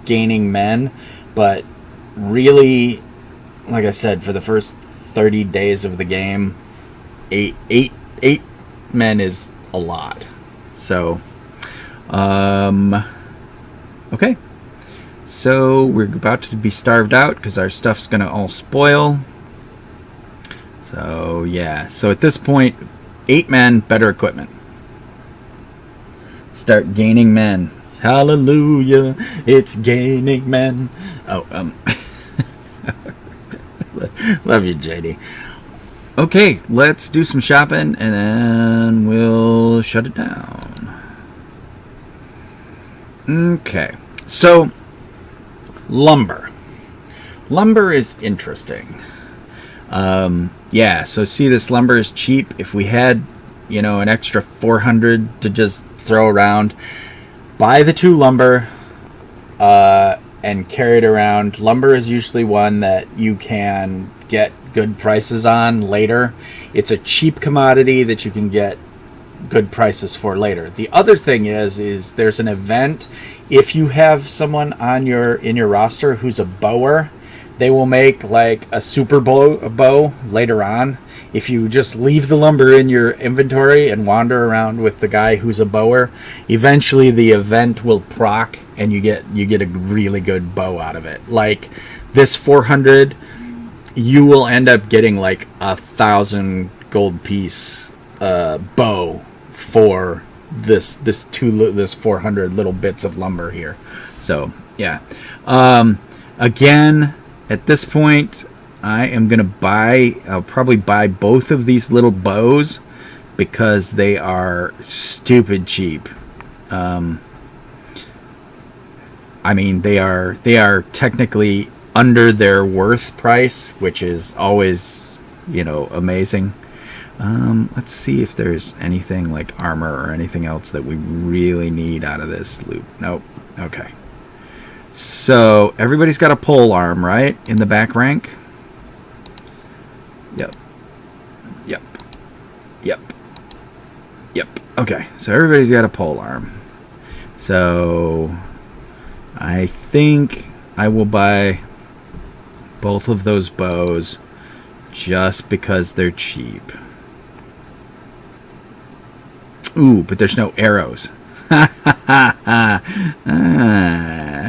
gaining men. But really, like I said, for the first 30 days of the game, eight men is a lot. So, okay. So we're about to be starved out because our stuff's going to all spoil. So, yeah. So at this point, 8 men, better equipment. Start gaining men. Hallelujah, it's gaining men. Oh, Love you, JD. Okay, let's do some shopping, and then we'll shut it down. Okay, so lumber. Lumber is interesting. Yeah, so see, this lumber is cheap. If we had, an extra 400 to just throw around, buy the 2 lumber and carry it around. Lumber is usually one that you can get good prices on later. It's a cheap commodity that you can get good prices for later. The other thing is there's an event. If you have someone in your roster who's a bower, they will make like a super bow later on. If you just leave the lumber in your inventory and wander around with the guy who's a bower, eventually the event will proc and you get a really good bow out of it. Like this 400, you will end up getting like 1,000 gold piece bow for this 400 little bits of lumber here. So yeah, again, at this point, I'll probably buy both of these little bows because they are stupid cheap. I mean, they are technically under their worth price, which is always, amazing. Let's see if there's anything like armor or anything else that we really need out of this loot. Nope. Okay. So everybody's got a pole arm, right? In the back rank? Yep. Okay, so everybody's got a pole arm. So I think I will buy both of those bows just because they're cheap. Ooh, but there's no arrows. I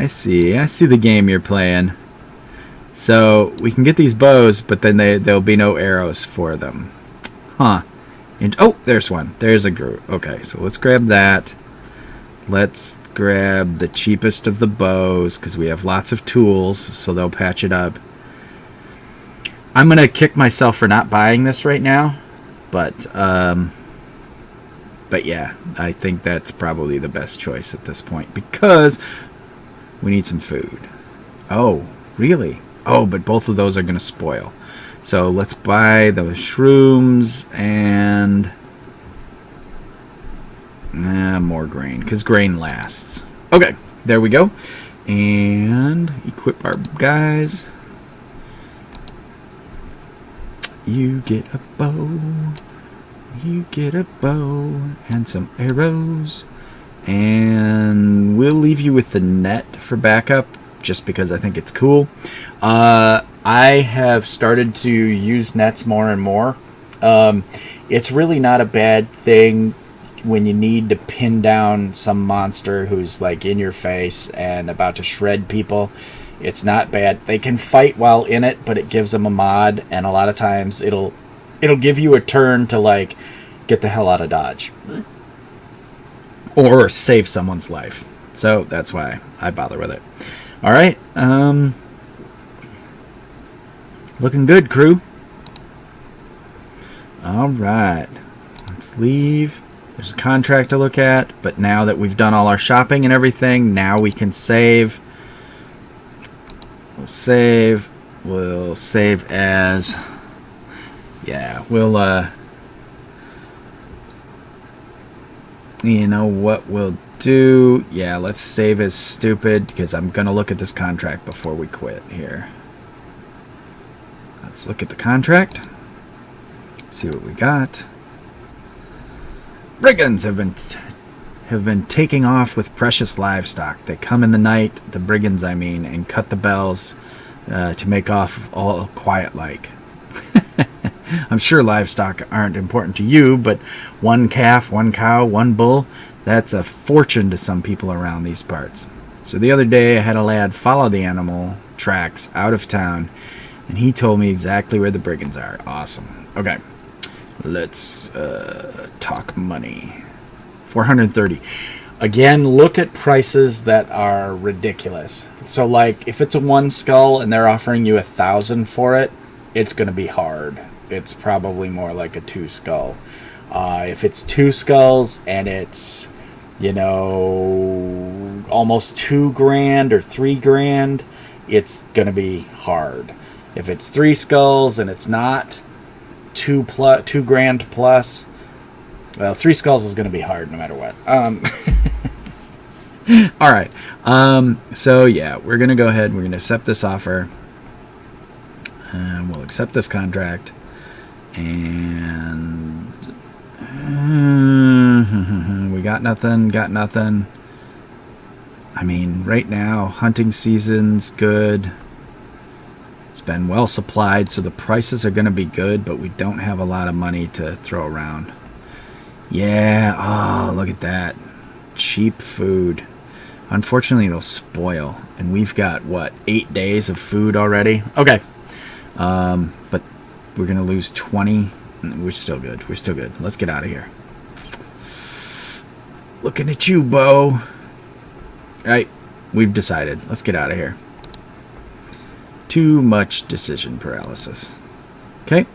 see the game you're playing. So we can get these bows, but then there'll be no arrows for them. Huh. And oh, there's one. There's a group. Okay, so let's grab that. Let's grab the cheapest of the bows because we have lots of tools, so they'll patch it up. I'm gonna kick myself for not buying this right now, but yeah, I think that's probably the best choice at this point because we need some food. Oh, really? Oh, but both of those are going to spoil. So let's buy the shrooms and more grain because grain lasts. Okay, there we go. And equip our guys. You get a bow. You get a bow and some arrows, and we'll leave you with the net for backup just because I think it's cool. I have started to use nets more and more. It's really not a bad thing when you need to pin down some monster who's like in your face and about to shred people. It's not bad. They can fight while in it, but it gives them a mod, and a lot of times it'll give you a turn to like get the hell out of dodge or save someone's life. So that's why I bother with it. All right, looking good, crew. All right, let's leave. There's a contract to look at, but now that we've done all our shopping and everything, now we can save. We'll save as, yeah, we'll, you know what we'll do? Yeah, let's save as stupid because I'm going to look at this contract before we quit here. Let's look at the contract. See what we got. Brigands have been taking off with precious livestock. They come in the night, the brigands I mean, and cut the bells to make off all quiet-like. I'm sure livestock aren't important to you, but one calf, one cow, one bull, that's a fortune to some people around these parts. So the other day I had a lad follow the animal tracks out of town, and he told me exactly where the brigands are. Awesome. Okay, let's talk money. 430. Again, look at prices that are ridiculous. So like if it's a one skull and they're offering you 1,000 for it, it's going to be hard. It's probably more like a 2 skull. If it's 2 skulls and it's, you know, almost $2,000 or $3,000, it's going to be hard. If it's 3 skulls and it's not $2,000 plus, well, 3 skulls is going to be hard no matter what. All right. So yeah, we're going to go ahead and we're going to accept this offer. And we'll accept this contract. And we got nothing. I mean, right now, hunting season's good. It's been well supplied, so the prices are going to be good, but we don't have a lot of money to throw around. Yeah, oh, look at that. Cheap food. Unfortunately, it'll spoil. And we've got, what, 8 days of food already? Okay. But we're going to lose 20. We're still good. Let's get out of here. Looking at you, Bo. All right. We've decided. Let's get out of here. Too much decision paralysis. Okay.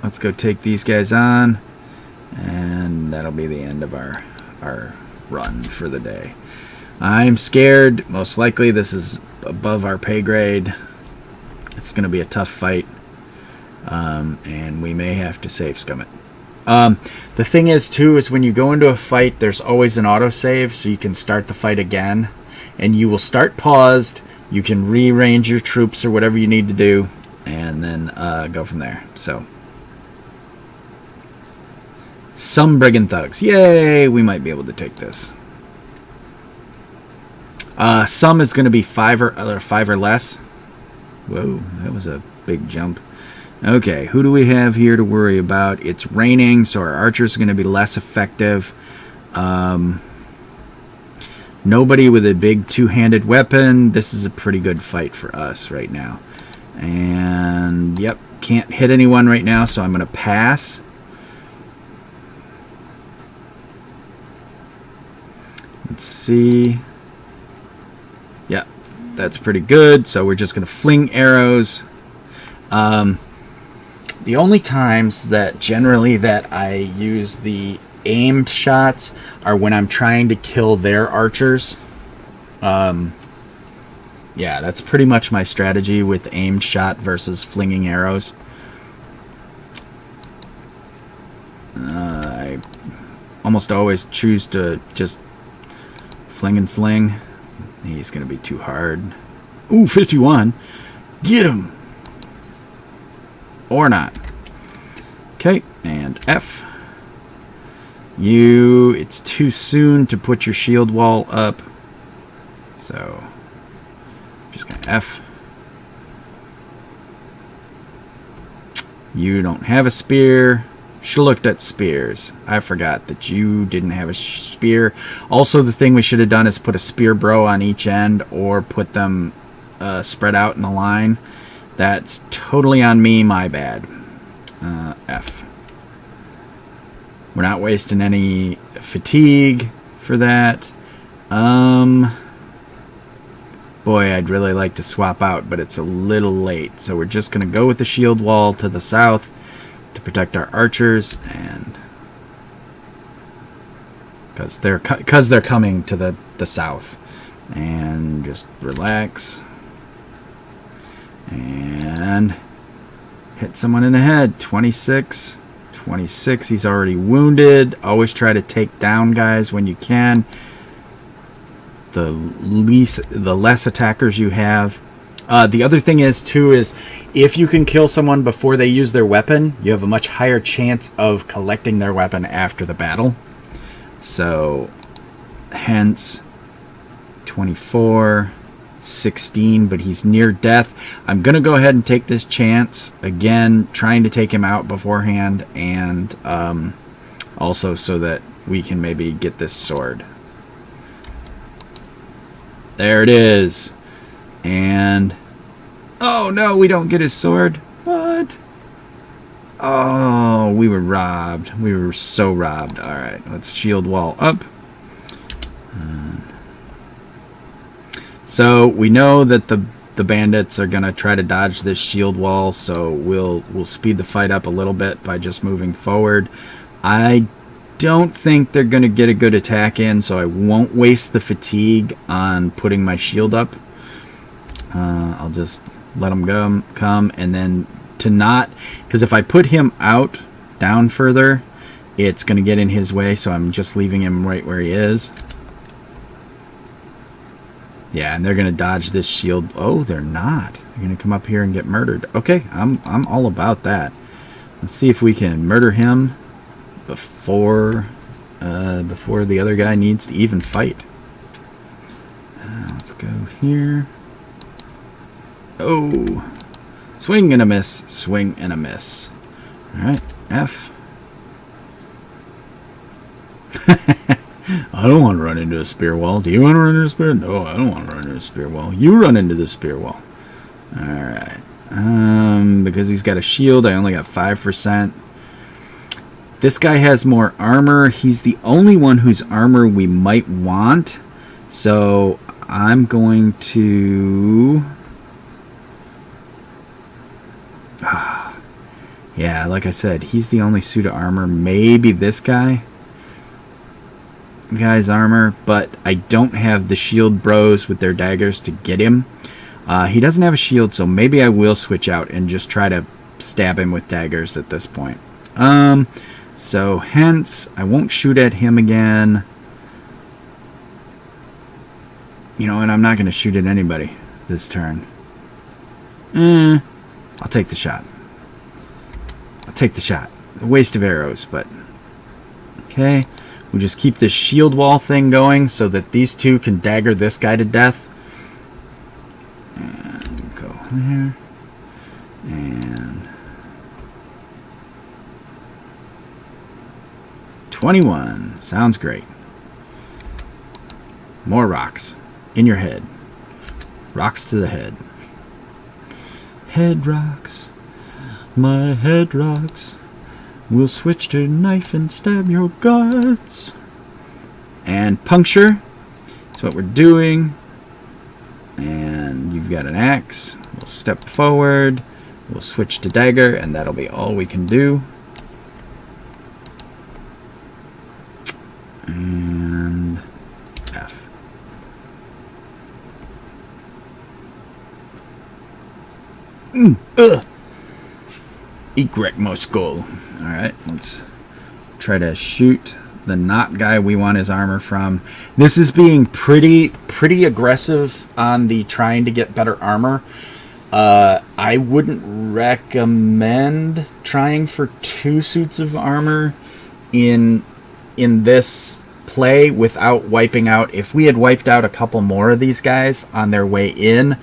Let's go take these guys on. And that'll be the end of our run for the day. I'm scared. Most likely this is above our pay grade. It's going to be a tough fight. And we may have to save scum it. The thing is, too, is when you go into a fight, there's always an autosave, so you can start the fight again. And you will start paused. You can rearrange your troops or whatever you need to do. And then go from there. So, some brigand thugs. Yay! We might be able to take this. Some is going to be 5 or less. Whoa, that was a big jump. Okay, who do we have here to worry about? It's raining, so our archers are going to be less effective. Nobody with a big two-handed weapon. This is a pretty good fight for us right now. And, yep, can't hit anyone right now, so I'm going to pass. Let's see. Yeah, that's pretty good. So we're just going to fling arrows. The only times that generally that I use the aimed shots are when I'm trying to kill their archers. Yeah, that's pretty much my strategy with aimed shot versus flinging arrows. I almost always choose to just fling and sling. He's going to be too hard. Ooh, 51. Get him! Or not. Okay, and F. It's too soon to put your shield wall up. So, just going to F. You don't have a spear. Should have looked at spears. I forgot that you didn't have a spear. Also, the thing we should have done is put a spear bro on each end or put them spread out in a line. That's totally on me, my bad. F. We're not wasting any fatigue for that. Boy, I'd really like to swap out, but it's a little late. So we're just going to go with the shield wall to the south to protect our archers, and because they're coming to the south. And just relax. And hit someone in the head. 26. He's already wounded. Always try to take down guys when you can. The less attackers you have. The other thing is, too, is if you can kill someone before they use their weapon, you have a much higher chance of collecting their weapon after the battle. So, hence, 24, 16, but he's near death. I'm going to go ahead and take this chance. Again, trying to take him out beforehand, and also so that we can maybe get this sword. There it is. And, oh no, we don't get his sword. What? Oh, we were robbed. We were so robbed. Alright, let's shield wall up. So we know that the the bandits are gonna try to dodge this shield wall, so we'll speed the fight up a little bit by just moving forward. I don't think they're gonna get a good attack in, so I won't waste the fatigue on putting my shield up. I'll just let them come, and then to not, because if I put him out down further, it's gonna get in his way, so I'm just leaving him right where he is. Yeah, and they're gonna dodge this shield. Oh, they're not. They're gonna come up here and get murdered. Okay, I'm all about that. Let's see if we can murder him before the other guy needs to even fight. Let's go here. Oh, swing and a miss, swing and a miss. All right, F. I don't want to run into a spear wall. Do you want to run into a spear? No, I don't want to run into a spear wall. You run into the spear wall. Alright. Because he's got a shield, I only got 5%. This guy has more armor. He's the only one whose armor we might want. So I'm going to... yeah, like I said, he's the only suit of armor. Maybe this guy's armor, but I don't have the shield bros with their daggers to get him. He doesn't have a shield, so maybe I will switch out and just try to stab him with daggers at this point. So hence, I won't shoot at him again. You know, and I'm not going to shoot at anybody this turn. I'll take the shot. I'll take the shot. A waste of arrows, but... okay. We'll just keep this shield wall thing going so that these two can dagger this guy to death. And go there. And... 21. Sounds great. More rocks. In your head. Rocks to the head. Head rocks. My head rocks. We'll switch to knife and stab your guts. And puncture. That's what we're doing. And you've got an axe. We'll step forward. We'll switch to dagger, and that'll be all we can do. And F. Egrect mo skull. Alright, let's try to shoot the knot guy we want his armor from. This is being pretty aggressive on the trying to get better armor. I wouldn't recommend trying for 2 suits of armor in this play without wiping out. If we had wiped out a couple more of these guys on their way in,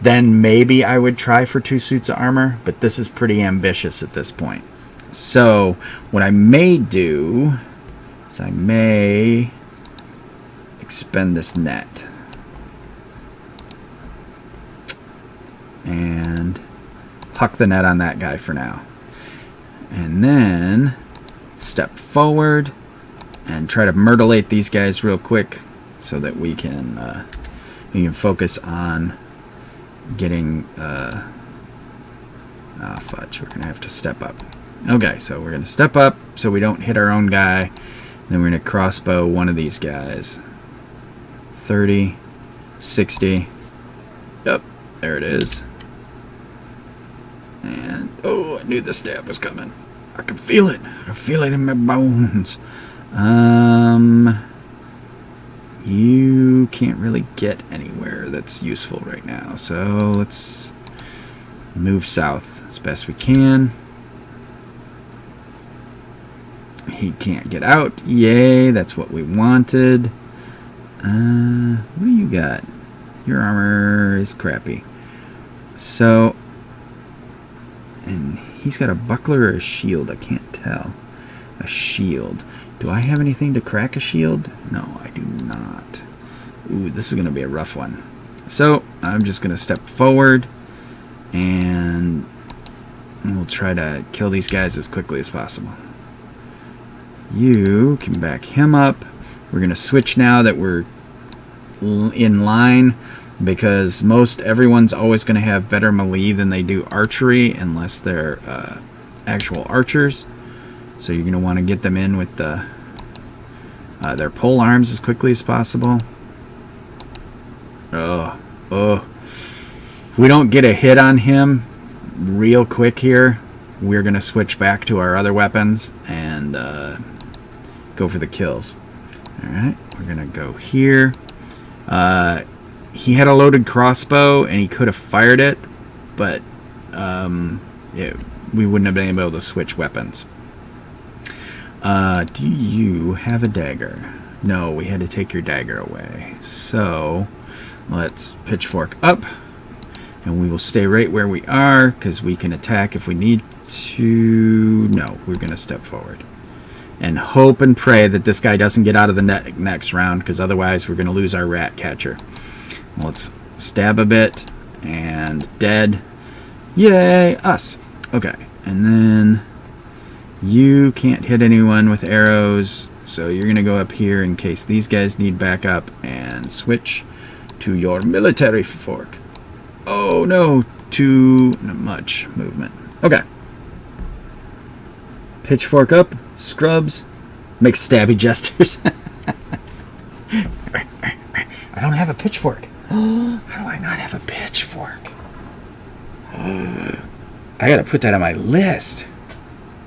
then maybe I would try for 2 suits of armor, but this is pretty ambitious at this point. So what I may do is I may expend this net and huck the net on that guy for now, and then step forward and try to murderate these guys real quick so that we can focus on getting fudge, we're gonna have to step up. Okay, so we're gonna step up so we don't hit our own guy. Then we're gonna crossbow one of these guys. 30, 60. Yep, there it is. And oh, I knew the stab was coming. I can feel it. I can feel it in my bones. You can't really get anywhere that's useful right now, so let's move south as best we can. He can't get out. Yay, that's what we wanted. What do you got? Your armor is crappy. So, and he's got a buckler or a shield, I can't tell. A shield. Do I have anything to crack a shield? No, I do not. Ooh, this is going to be a rough one. So, I'm just going to step forward, and we'll try to kill these guys as quickly as possible. You can back him up. We're going to switch now that we're in line. because most everyone's always going to have better melee than they do archery unless they're actual archers. So you're going to want to get them in with their pole arms as quickly as possible. Oh. If we don't get a hit on him real quick here, we're going to switch back to our other weapons and go for the kills. Alright, we're going to go here. He had a loaded crossbow and he could have fired it, but we wouldn't have been able to switch weapons. Do you have a dagger? No, we had to take your dagger away. So let's pitchfork up, and we will stay right where we are because we can attack if we need to. No, we're going to step forward and hope and pray that this guy doesn't get out of the net next round, because otherwise we're going to lose our rat catcher. Let's stab a bit, and dead. Yay, us. Okay, and then you can't hit anyone with arrows, so you're going to go up here in case these guys need backup, and switch to your military fork. Oh no, too much movement. Okay. Pitchfork up, scrubs, make stabby gestures. I don't have a pitchfork. How do I not have a pitchfork? I gotta put that on my list.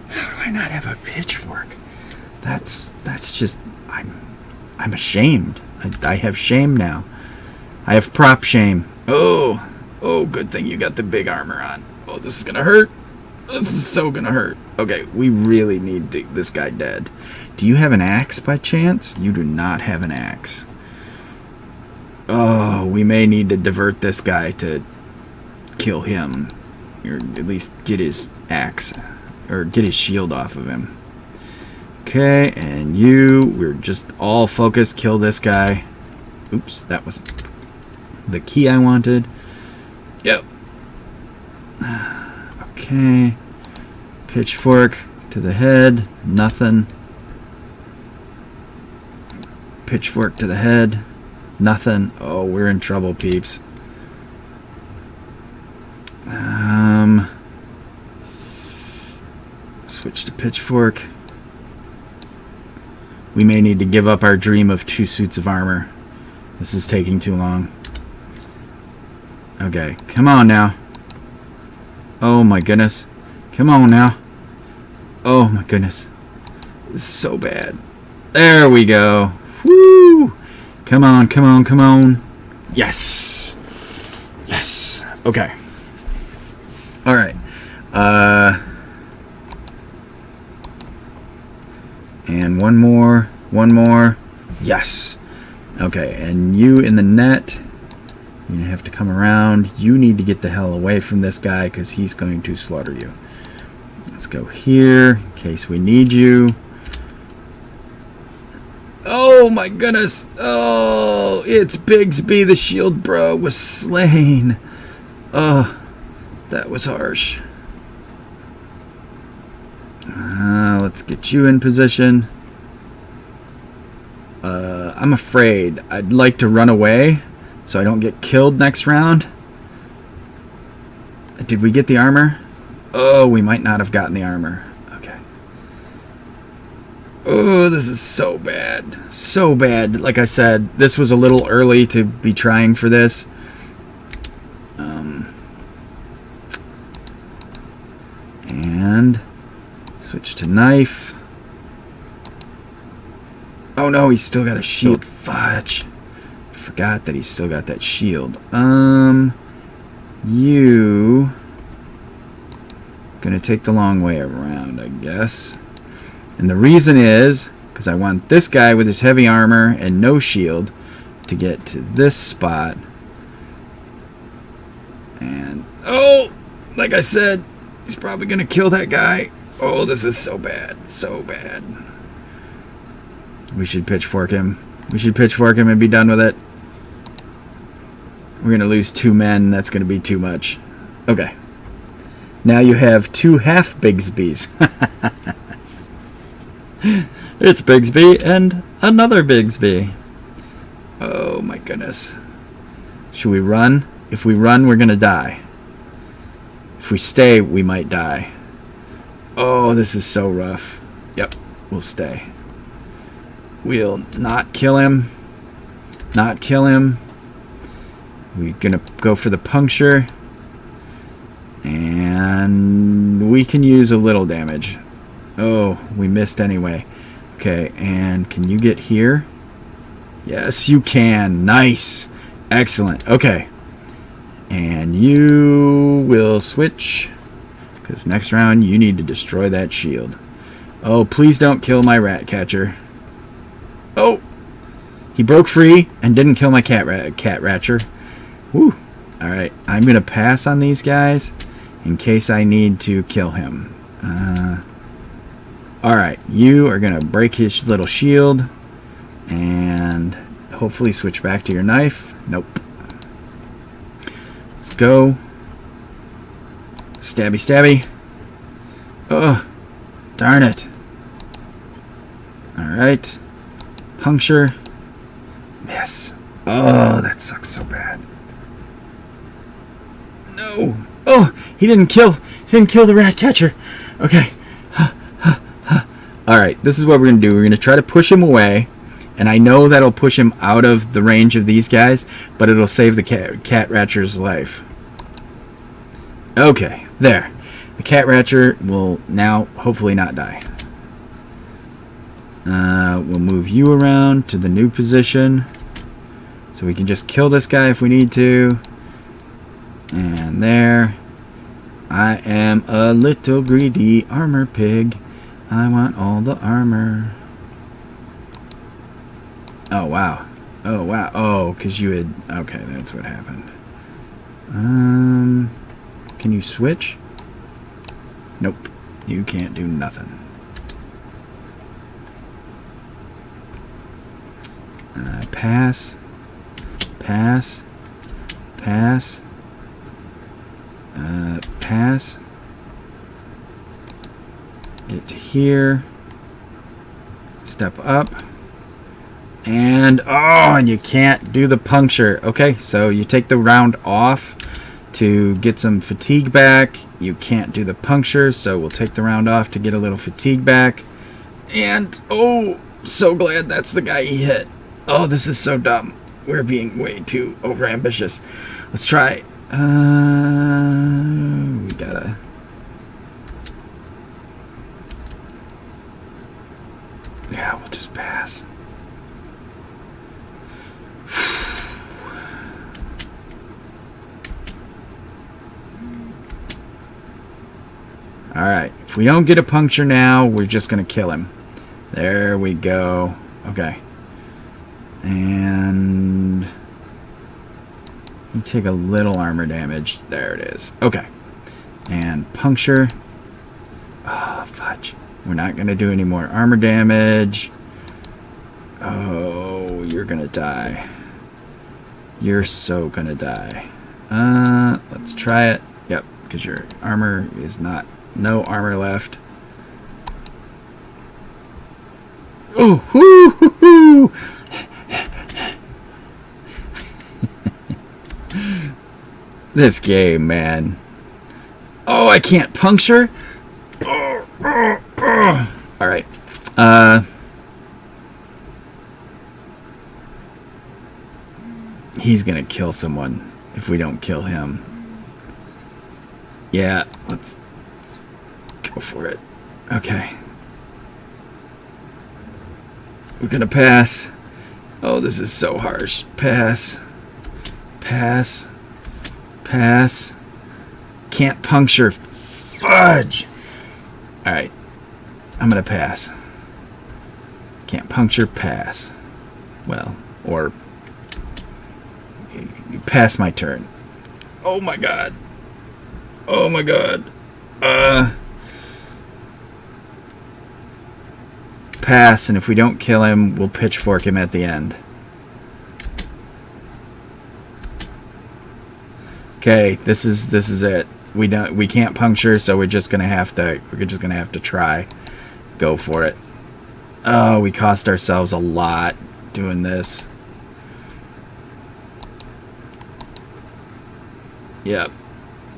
How do I not have a pitchfork? That's just, I'm ashamed. I have shame now. I have prop shame. Oh, good thing you got the big armor on. Oh, this is gonna hurt. This is so gonna hurt. Okay, we really need this guy dead. Do you have an axe by chance? You do not have an axe. Oh, we may need to divert this guy to kill him, or at least get his axe, or get his shield off of him. Okay, and we're just all focused. Kill this guy. Oops, that wasn't the key I wanted. Yep. Okay. Pitchfork to the head. Nothing. Pitchfork to the head. Nothing. Oh, we're in trouble, peeps. Switch to pitchfork. We may need to give up our dream of 2 suits of armor. This is taking too long. Okay, come on now. Oh my goodness. Come on now. Oh my goodness. This is so bad. There we go. Woo! Come on, come on, come on. Yes. Yes. Okay. Alright. And one more. One more. Yes. Okay, and you in the net. You're going to have to come around. You need to get the hell away from this guy because he's going to slaughter you. Let's go here in case we need you. Oh my goodness. Oh, it's Bigsby the shield bro was slain. Oh, that was harsh. Let's get you in position. I'm afraid. I'd like to run away so I don't get killed next round. Did we get the armor? Oh, we might not have gotten the armor. Okay. Oh, this is so bad. So bad. Like I said, this was a little early to be trying for this. And switch to knife. Oh no, he's still got a shield. Fudge. Forgot that he's still got that shield. You gonna take the long way around, I guess. And the reason is because I want this guy with his heavy armor and no shield to get to this spot. And oh, like I said, he's probably gonna kill that guy. Oh, this is so bad, so bad. We should pitchfork him. We should pitchfork him and be done with it. We're going to lose 2 men. That's going to be too much. Okay. Now you have 2 half Bigsbys. It's Bigsby and another Bigsby. Oh my goodness. Should we run? If we run, we're gonna die. If we stay, we might die. Oh, this is so rough. Yep, we'll stay. We'll not kill him. Not kill him. We're gonna go for the puncture. And we can use a little damage. Oh, we missed anyway. Okay, and can you get here? Yes, you can. Nice. Excellent. Okay. And you will switch. Because next round, you need to destroy that shield. Oh, please don't kill my rat catcher. Oh! He broke free and didn't kill my cat ratcher. Woo! Alright, I'm going to pass on these guys in case I need to kill him. Alright, you are going to break his little shield and hopefully switch back to your knife. Nope. Let's go. Stabby, stabby. Oh, darn it. Alright. Puncture. Miss. Oh, that sucks so bad. No. Oh, he didn't kill the rat catcher. Okay. Alright, this is what we're going to do. We're going to try to push him away. And I know that'll push him out of the range of these guys, but it'll save the cat ratcher's life. Okay, there. The cat ratcher will now hopefully not die. We'll move you around to the new position. So we can just kill this guy if we need to. And there. I am a little greedy armor pig. I want all the armor. Oh, wow. Oh, wow. Oh, because you had... Okay, that's what happened. Can you switch? Nope. You can't do nothing. Pass. Pass. Pass. Pass. Get to here. Step up. And, oh, and you can't do the puncture. Okay, so you take the round off to get some fatigue back. You can't do the puncture, so we'll take the round off to get a little fatigue back. And, oh, so glad that's the guy he hit. Oh, this is so dumb. We're being way too overambitious. Let's try. We gotta... Yeah, we'll just pass. Alright, if we don't get a puncture now, we're just going to kill him. There we go. Okay. And... you take a little armor damage. There it is. Okay. And puncture. Oh, fudge. We're not going to do any more armor damage. Oh, you're going to die. You're so going to die. Let's try it. Yep, because your armor is not... no armor left. Oh, hoo, hoo, hoo. This game, man. Oh, I can't puncture? Alright. He's gonna kill someone if we don't kill him. Yeah, let's go for it. Okay. We're gonna pass. Oh, this is so harsh. Pass. Pass. Pass. Can't puncture. Fudge! Alright. I'm gonna pass. Can't puncture. Pass. Well, or... you pass my turn. Oh my god. Oh my god. Pass, and if we don't kill him, we'll pitchfork him at the end. Okay, this is it. We can't puncture, so we're just gonna have to try. Go for it. Oh, we cost ourselves a lot doing this. Yep.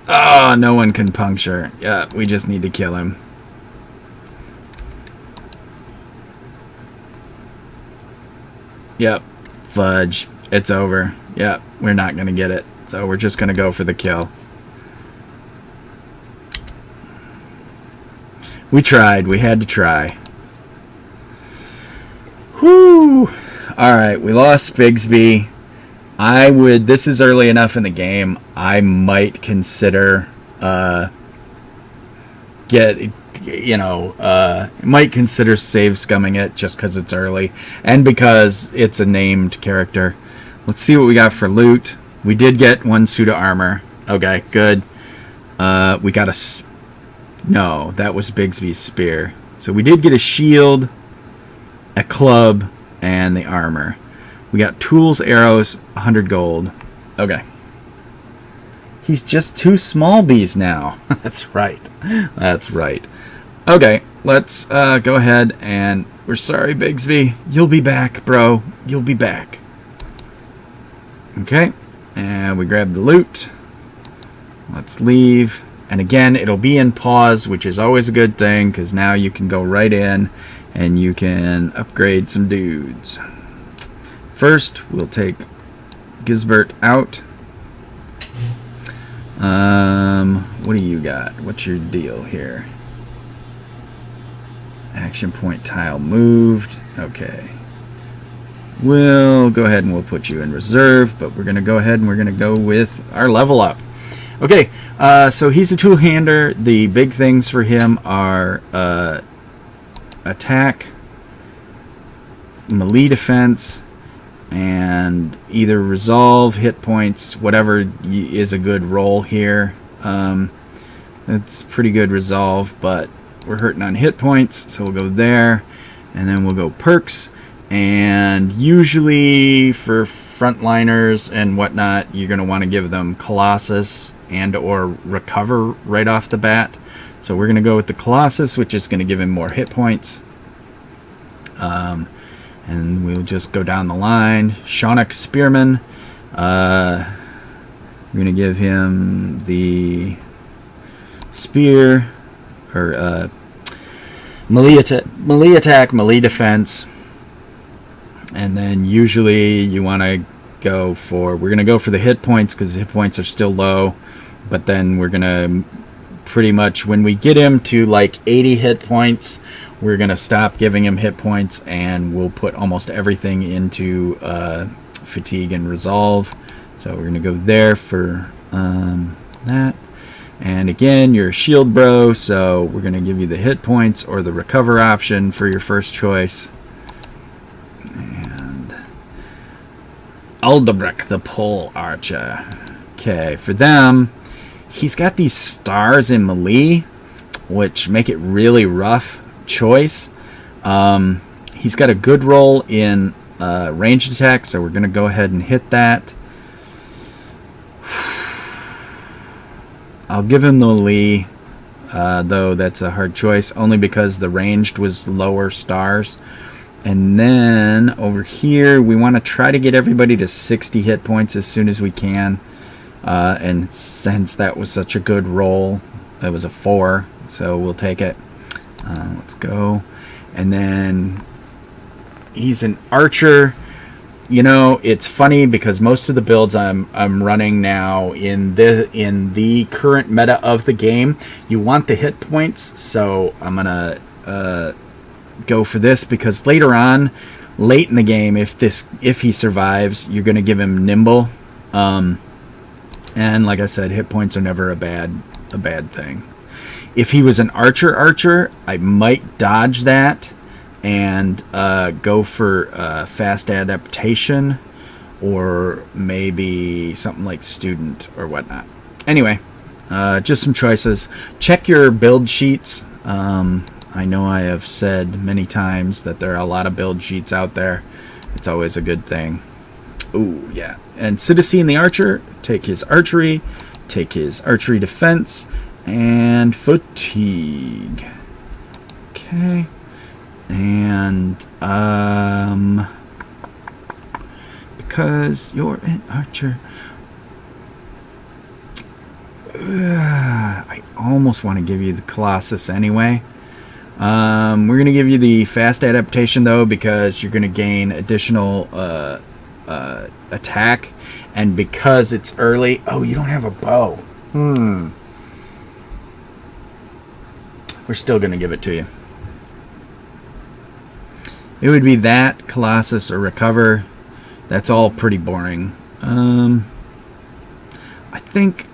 Oh, no one can puncture. Yeah, we just need to kill him. Yep. Fudge. It's over. Yep. We're not going to get it. So we're just going to go for the kill. We tried. We had to try. Whew. Alright, we lost Bigsby. This is early enough in the game, I might consider, might consider save scumming it just because it's early. And because it's a named character. Let's see what we got for loot. We did get 1 suit of armor. Okay, good. We got a... No, that was Bigsby's spear. So we did get a shield, a club, and the armor. We got tools, arrows, 100 gold. Okay. He's just 2 small bees now. That's right. That's right. Okay, let's go ahead and... We're sorry, Bigsby. You'll be back, bro. You'll be back. Okay. And we grab the loot. Let's leave. And again, it'll be in pause, which is always a good thing, because now you can go right in and you can upgrade some dudes. First, we'll take Gisbert out. What do you got? What's your deal here? Action point tile moved. Okay. We'll go ahead and we'll put you in reserve, but we're going to go ahead and we're going to go with our level up. Okay, so he's a two-hander. The big things for him are attack, melee defense, and either resolve, hit points, whatever is a good roll here. It's pretty good resolve, but we're hurting on hit points, so we'll go there, and then we'll go perks. And usually for frontliners and whatnot, you're going to want to give them Colossus and or Recover right off the bat. So we're going to go with the Colossus, which is going to give him more hit points. And we'll just go down the line. Shaunak Spearman. We're going to give him the Spear, or melee attack, melee defense. And then usually you want to go for... We're going to go for the hit points because the hit points are still low. But then we're going to pretty much... When we get him to like 80 hit points, we're going to stop giving him hit points. And we'll put almost everything into fatigue and resolve. So we're going to go there for that. And again, you're a shield bro. So we're going to give you the hit points or the recover option for your first choice. Aldebrecht, the pole archer. Okay, for them, he's got these stars in melee, which make it really rough choice. He's got a good roll in ranged attack, so we're going to go ahead and hit that. I'll give him the melee, though that's a hard choice, only because the ranged was lower stars. And then over here, we want to try to get everybody to 60 hit points as soon as we can. And since that was such a good roll, it was a 4, so we'll take it. Let's go. And then he's an archer. You know, it's funny because most of the builds I'm running now in the current meta of the game, you want the hit points. So I'm gonna go for this because later on, late in the game, if he survives, you're going to give him nimble, and like I said, hit points are never a bad thing. If he was an archer, I might dodge that and go for fast adaptation, or maybe something like student or whatnot. Anyway, just some choices. Check your build sheets. I know I have said many times that there are a lot of build sheets out there. It's always a good thing. Ooh, yeah. And Citizen the Archer, take his archery defense, and fatigue. Okay. And, because you're an archer, I almost want to give you the Colossus anyway. We're going to give you the fast adaptation, though, because you're going to gain additional attack. And because it's early... Oh, you don't have a bow. We're still going to give it to you. It would be that, Colossus, or Recover. That's all pretty boring. I think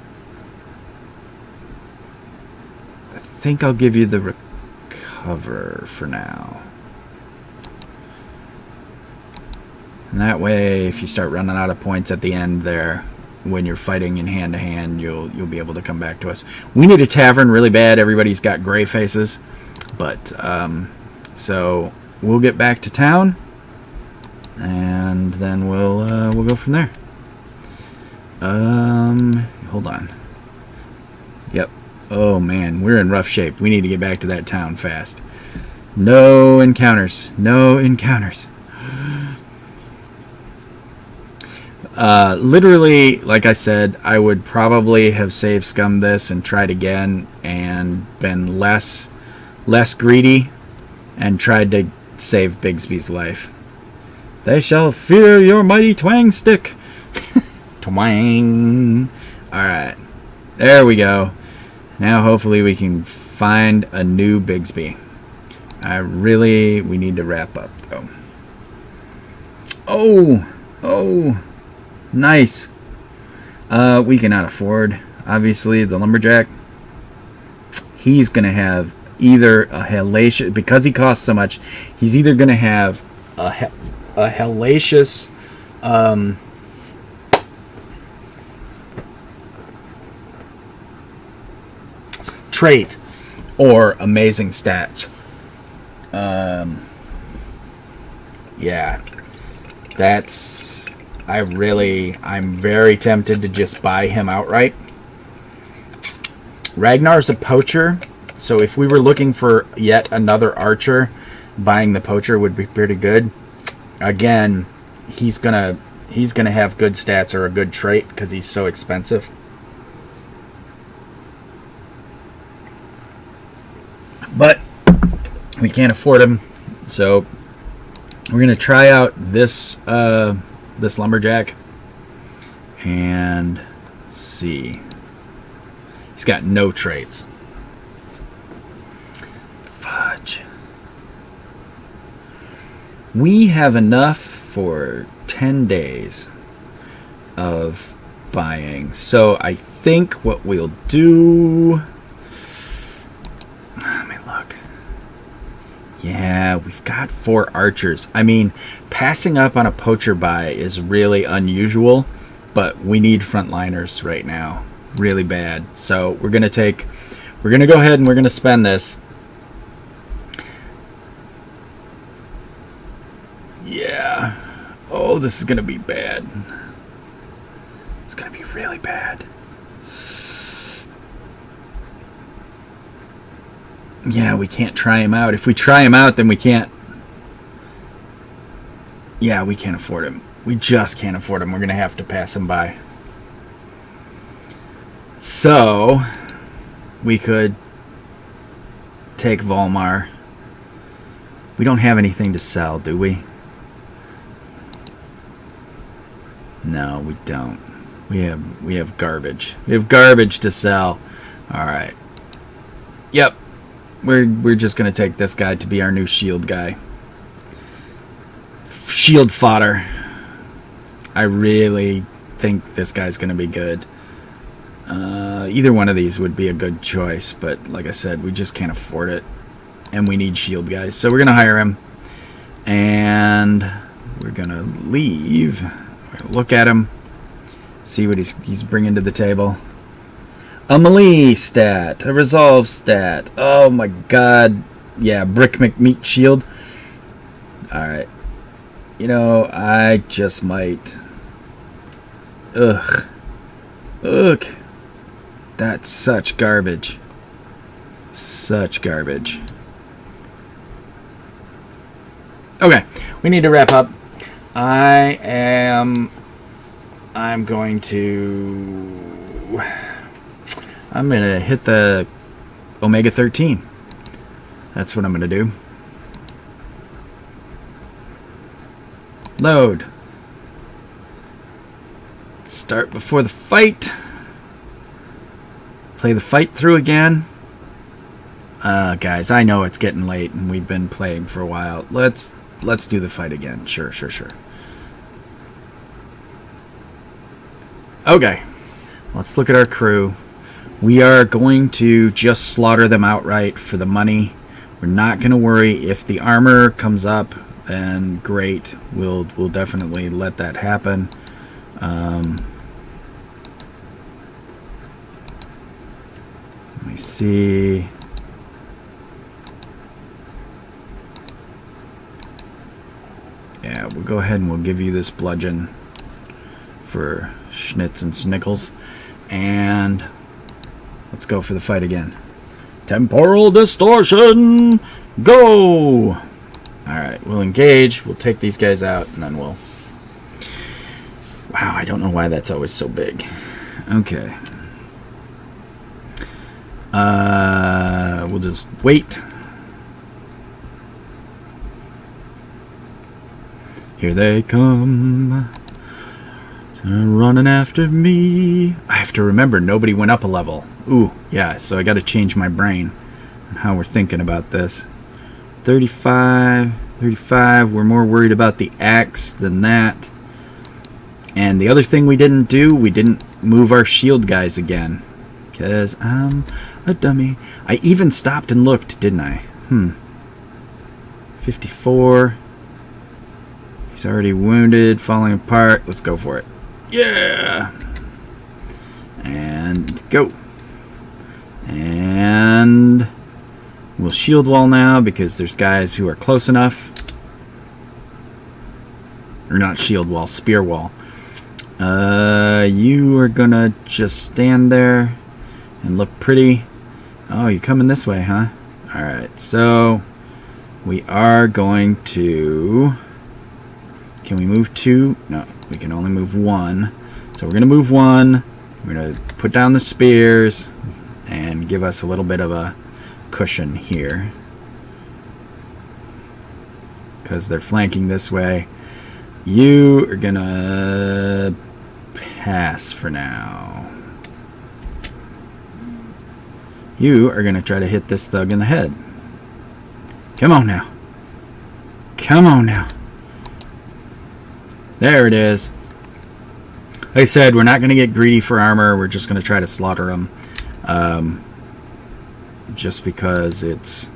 I'll give you the Recover for now. And that way, if you start running out of points at the end there, when you're fighting in hand-to-hand, you'll be able to come back to us. We need a tavern really bad. Everybody's got gray faces. But, so we'll get back to town. And then we'll go from there. Hold on. Yep. Oh, man, we're in rough shape. We need to get back to that town fast. No encounters. No encounters. Literally, like I said, I would probably have saved scummed this and tried again and been less greedy and tried to save Bigsby's life. They shall fear your mighty twang stick. Twang. Alright. There we go. Now hopefully we can find a new Bigsby. We need to wrap up though. Oh. Nice. We cannot afford, obviously, the lumberjack. He's going to have either a hellacious, because he costs so much, he's either going to have a hellacious trait or amazing stats. Yeah. I'm very tempted to just buy him outright. Ragnar's a poacher, so if we were looking for yet another archer, buying the poacher would be pretty good. Again, he's gonna have good stats or a good trait because he's so expensive. But we can't afford him, so we're gonna try out this lumberjack and see. He's got no traits. Fudge. We have enough for 10 days of buying. So I think what we'll do... Let me look. Yeah, we've got 4 archers. I mean, passing up on a poacher buy is really unusual, but we need frontliners right now. Really bad. So we're going to go ahead and we're going to spend this. Yeah. Oh, this is going to be bad. It's going to be really bad. Yeah, we can't try him out. If we try him out, then we can't. Yeah, we can't afford him. We just can't afford him. We're going to have to pass him by. So, we could take Volmar. We don't have anything to sell, do we? No, we don't. We have garbage. We have garbage to sell. All right. Yep. We're just going to take this guy to be our new shield guy. Shield fodder. I really think this guy's going to be good. Either one of these would be a good choice, but like I said, we just can't afford it. And we need shield guys. So we're going to hire him. And we're going to leave. We're going to look at him. See what he's bringing to the table. A melee stat. A resolve stat. Oh my god. Yeah, Brick McMeat shield. Alright. You know, I just might... Ugh. That's such garbage. Such garbage. Okay, we need to wrap up. I'm going to... I'm going to hit the Omega 13. That's what I'm going to do. Load. Start before the fight. Play the fight through again. Guys, I know it's getting late and we've been playing for a while. Let's do the fight again. Sure. Okay. Let's look at our crew. We are going to just slaughter them outright for the money. We're not going to worry if the armor comes up, then great. We'll definitely let that happen. Let me see. Yeah, we'll go ahead and we'll give you this bludgeon for schnitz and snickles. And let's go for the fight again. Temporal distortion! Go! Alright, we'll engage. We'll take these guys out, and then we'll... Wow, I don't know why that's always so big. Okay. We'll just wait. Here they come. Running after me. I have to remember nobody went up a level. Ooh, yeah, so I got to change my brain on how we're thinking about this. 35. We're more worried about the axe than that. And the other thing we didn't do, we didn't move our shield guys again. Because I'm a dummy. I even stopped and looked, didn't I? 54. He's already wounded, falling apart. Let's go for it. Yeah! And go. And we'll shield wall now because there's guys who are close enough. Or not shield wall, spear wall. You are gonna just stand there and look pretty. Oh, you're coming this way, huh? Alright, so we are going to... Can we move 2? No, we can only move 1. So we're going to move 1. We're going to put down the spears and give us a little bit of a cushion here. Because they're flanking this way. You are going to pass for now. You are going to try to hit this thug in the head. Come on now. Come on now. There it is. Like I said, we're not going to get greedy for armor. We're just going to try to slaughter them. Just because it's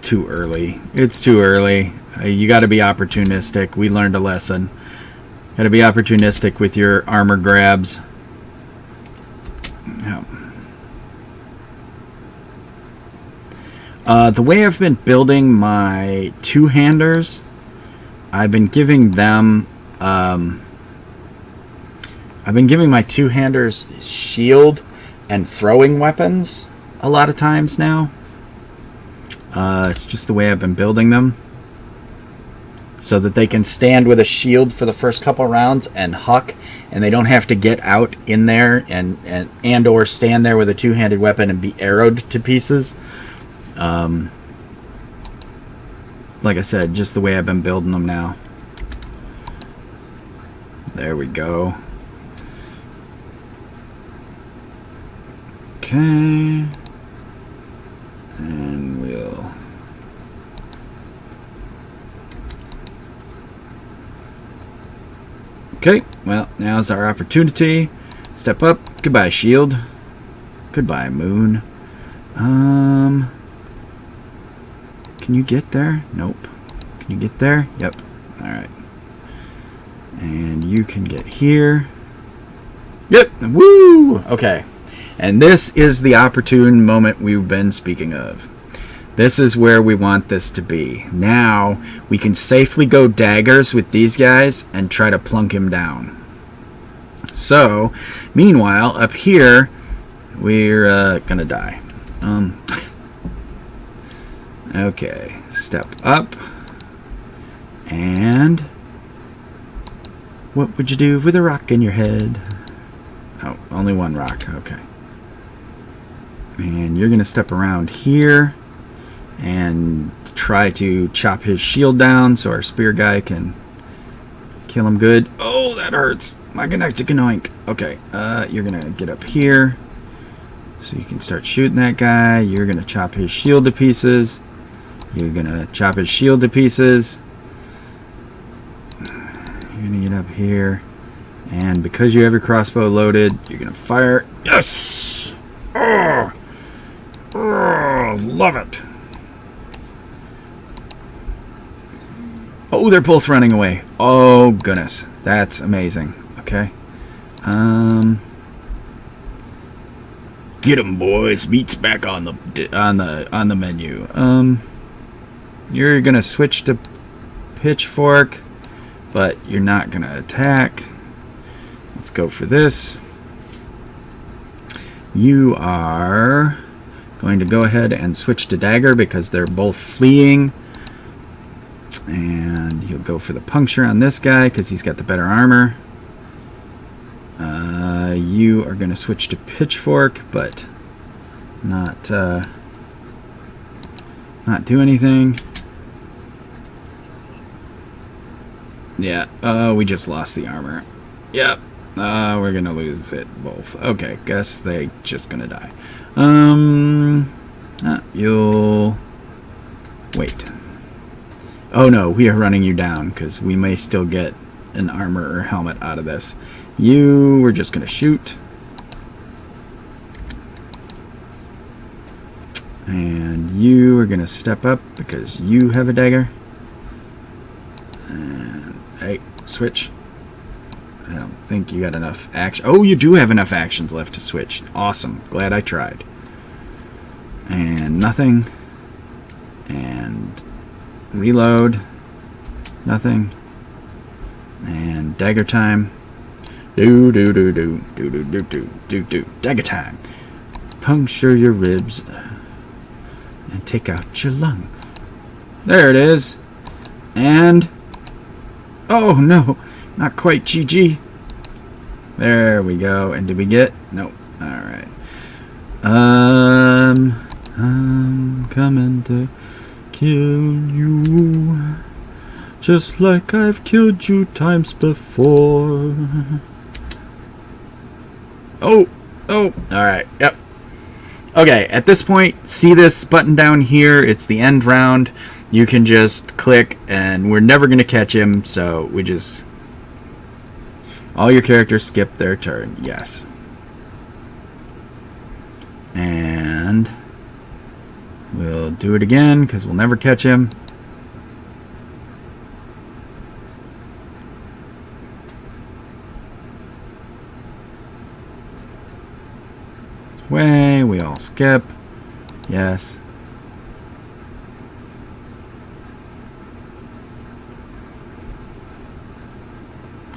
too early. It's too early. You got to be opportunistic. We learned a lesson. Got to be opportunistic with your armor grabs. The way I've been building my two-handers, I've been giving them I've been giving my two-handers shield and throwing weapons a lot of times now. It's just the way I've been building them, so that they can stand with a shield for the first couple rounds and huck, and they don't have to get out in there and or stand there with a two-handed weapon and be arrowed to pieces. Like I said, just the way I've been building them now. There we go. Okay. And we'll... Okay, well, now's our opportunity. Step up. Goodbye, shield. Goodbye, moon. Can you get there? Nope. Can you get there? Yep. Alright. And you can get here. Yep. Woo! Okay. And this is the opportune moment we've been speaking of. This is where we want this to be. Now, we can safely go daggers with these guys and try to plunk him down. So, meanwhile, up here, we're gonna die. Okay, step up. And what would you do with a rock in your head? Oh, only one rock. Okay. And you're going to step around here and try to chop his shield down so our spear guy can kill him good. Oh, that hurts. My oink. Okay, you're going to get up here so you can start shooting that guy. You're going to chop his shield to pieces. You're going to chop his shield to pieces. You're going to get up here. And because you have your crossbow loaded, you're going to fire. Yes! Oh! Oh, love it. Oh, they're both running away. Oh, goodness. That's amazing. Okay. Get 'em, boys. Meat's back on the menu. You're going to switch to pitchfork, but you're not going to attack. Let's go for this. You are going to go ahead and switch to dagger because they're both fleeing. And you'll go for the puncture on this guy because he's got the better armor. You are going to switch to pitchfork, but not do anything. Yeah, we just lost the armor. Yep. We're gonna lose it both. Okay, guess they just gonna die. You'll wait. Oh no, we are running you down because we may still get an armor or helmet out of this. You were just gonna shoot. And you are gonna step up because you have a dagger. And hey, switch. I don't think you got enough action. Oh, you do have enough actions left to switch. Awesome. Glad I tried. And nothing. And reload. Nothing. And dagger time. Do. Dagger time. Puncture your ribs. And take out your lung. There it is. And... oh, no. Not quite GG. There we go. And did we get... nope. Alright. I'm coming to kill you. Just like I've killed you times before. Oh. Alright. Yep. Okay, at this point, see this button down here? It's the end round. You can just click, and we're never going to catch him, so we just... all your characters skip their turn. Yes. And we'll do it again, because we'll never catch him. Way, we all skip. Yes.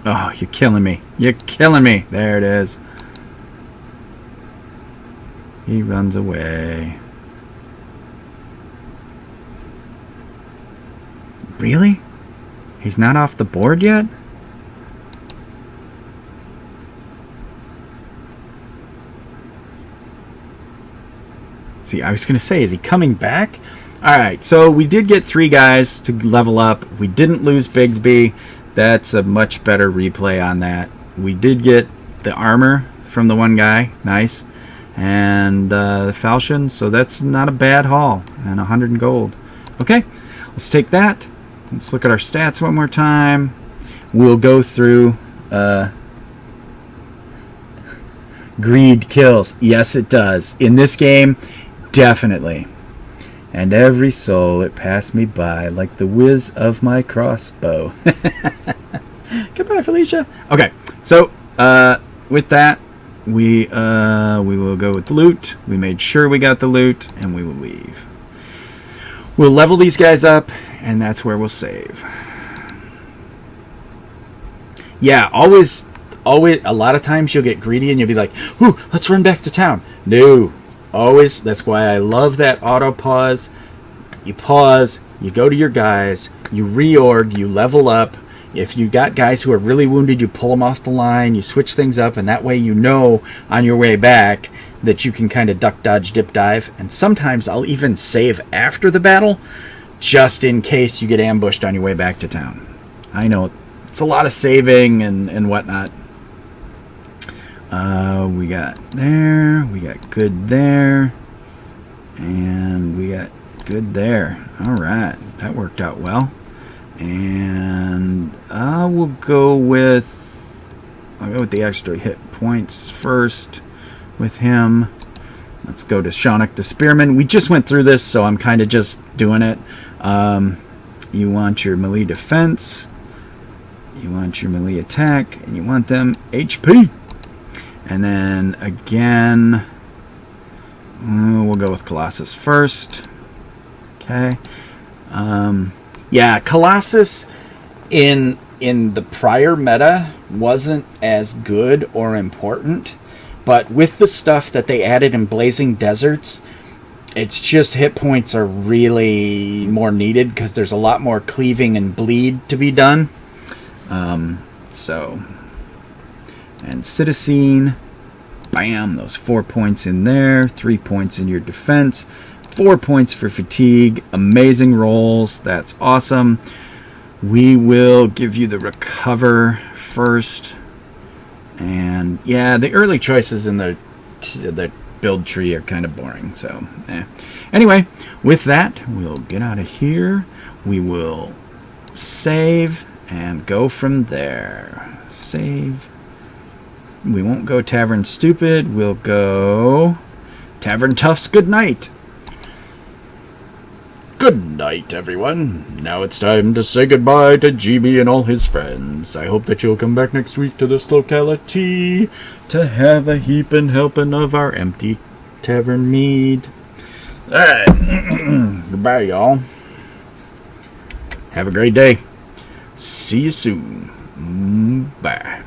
Oh, you're killing me. You're killing me. There it is. He runs away. Really? He's not off the board yet? See, I was going to say, is he coming back? Alright, so we did get 3 guys to level up. We didn't lose Bigsby. That's a much better replay on that. We did get the armor from the one guy. Nice. And the falchion. So that's not a bad haul. And 100 in gold. Okay. Let's take that. Let's look at our stats one more time. We'll go through... greed kills. Yes, it does. In this game, definitely. And every soul it passed me by like the whiz of my crossbow. Goodbye, Felicia. Okay, so with that, we will go with the loot. We made sure we got the loot, and we will leave. We'll level these guys up, and that's where we'll save. Yeah, always. A lot of times you'll get greedy and you'll be like, "Ooh, let's run back to town." No. Always, that's why I love that auto pause. You pause, you go to your guys, you reorg, you level up, If you got guys who are really wounded, you pull them off the line, you switch things up, and that way you know on your way back that you can kind of duck, dodge, dip, dive. And sometimes I'll even save after the battle just in case you get ambushed on your way back to town. I know it's a lot of saving and whatnot. We got there, we got good there, and we got good there. All right, that worked out well. And I'll go with the extra hit points first with him. Let's go to Shaunak the Spearman. We just went through this, so I'm kind of just doing it. You want your melee defense, you want your melee attack, and you want them HP. And then again, we'll go with Colossus first. Okay. Yeah, Colossus in the prior meta wasn't as good or important, but with the stuff that they added in Blazing Deserts, it's just hit points are really more needed because there's a lot more cleaving and bleed to be done. And Citizen, bam, those 4 points in there, 3 points in your defense, 4 points for fatigue. Amazing rolls. That's awesome. We will give you the recover first. And yeah, the early choices in the build tree are kind of boring. So, Anyway, with that, we'll get out of here. We will save and go from there. Save. We won't go Tavern Stupid. We'll go Tavern Toughs. Good night. Good night, everyone. Now it's time to say goodbye to GB and all his friends. I hope that you'll come back next week to this locality to have a heapin' helping of our empty tavern mead. Alright. Goodbye, y'all. Have a great day. See you soon. Bye.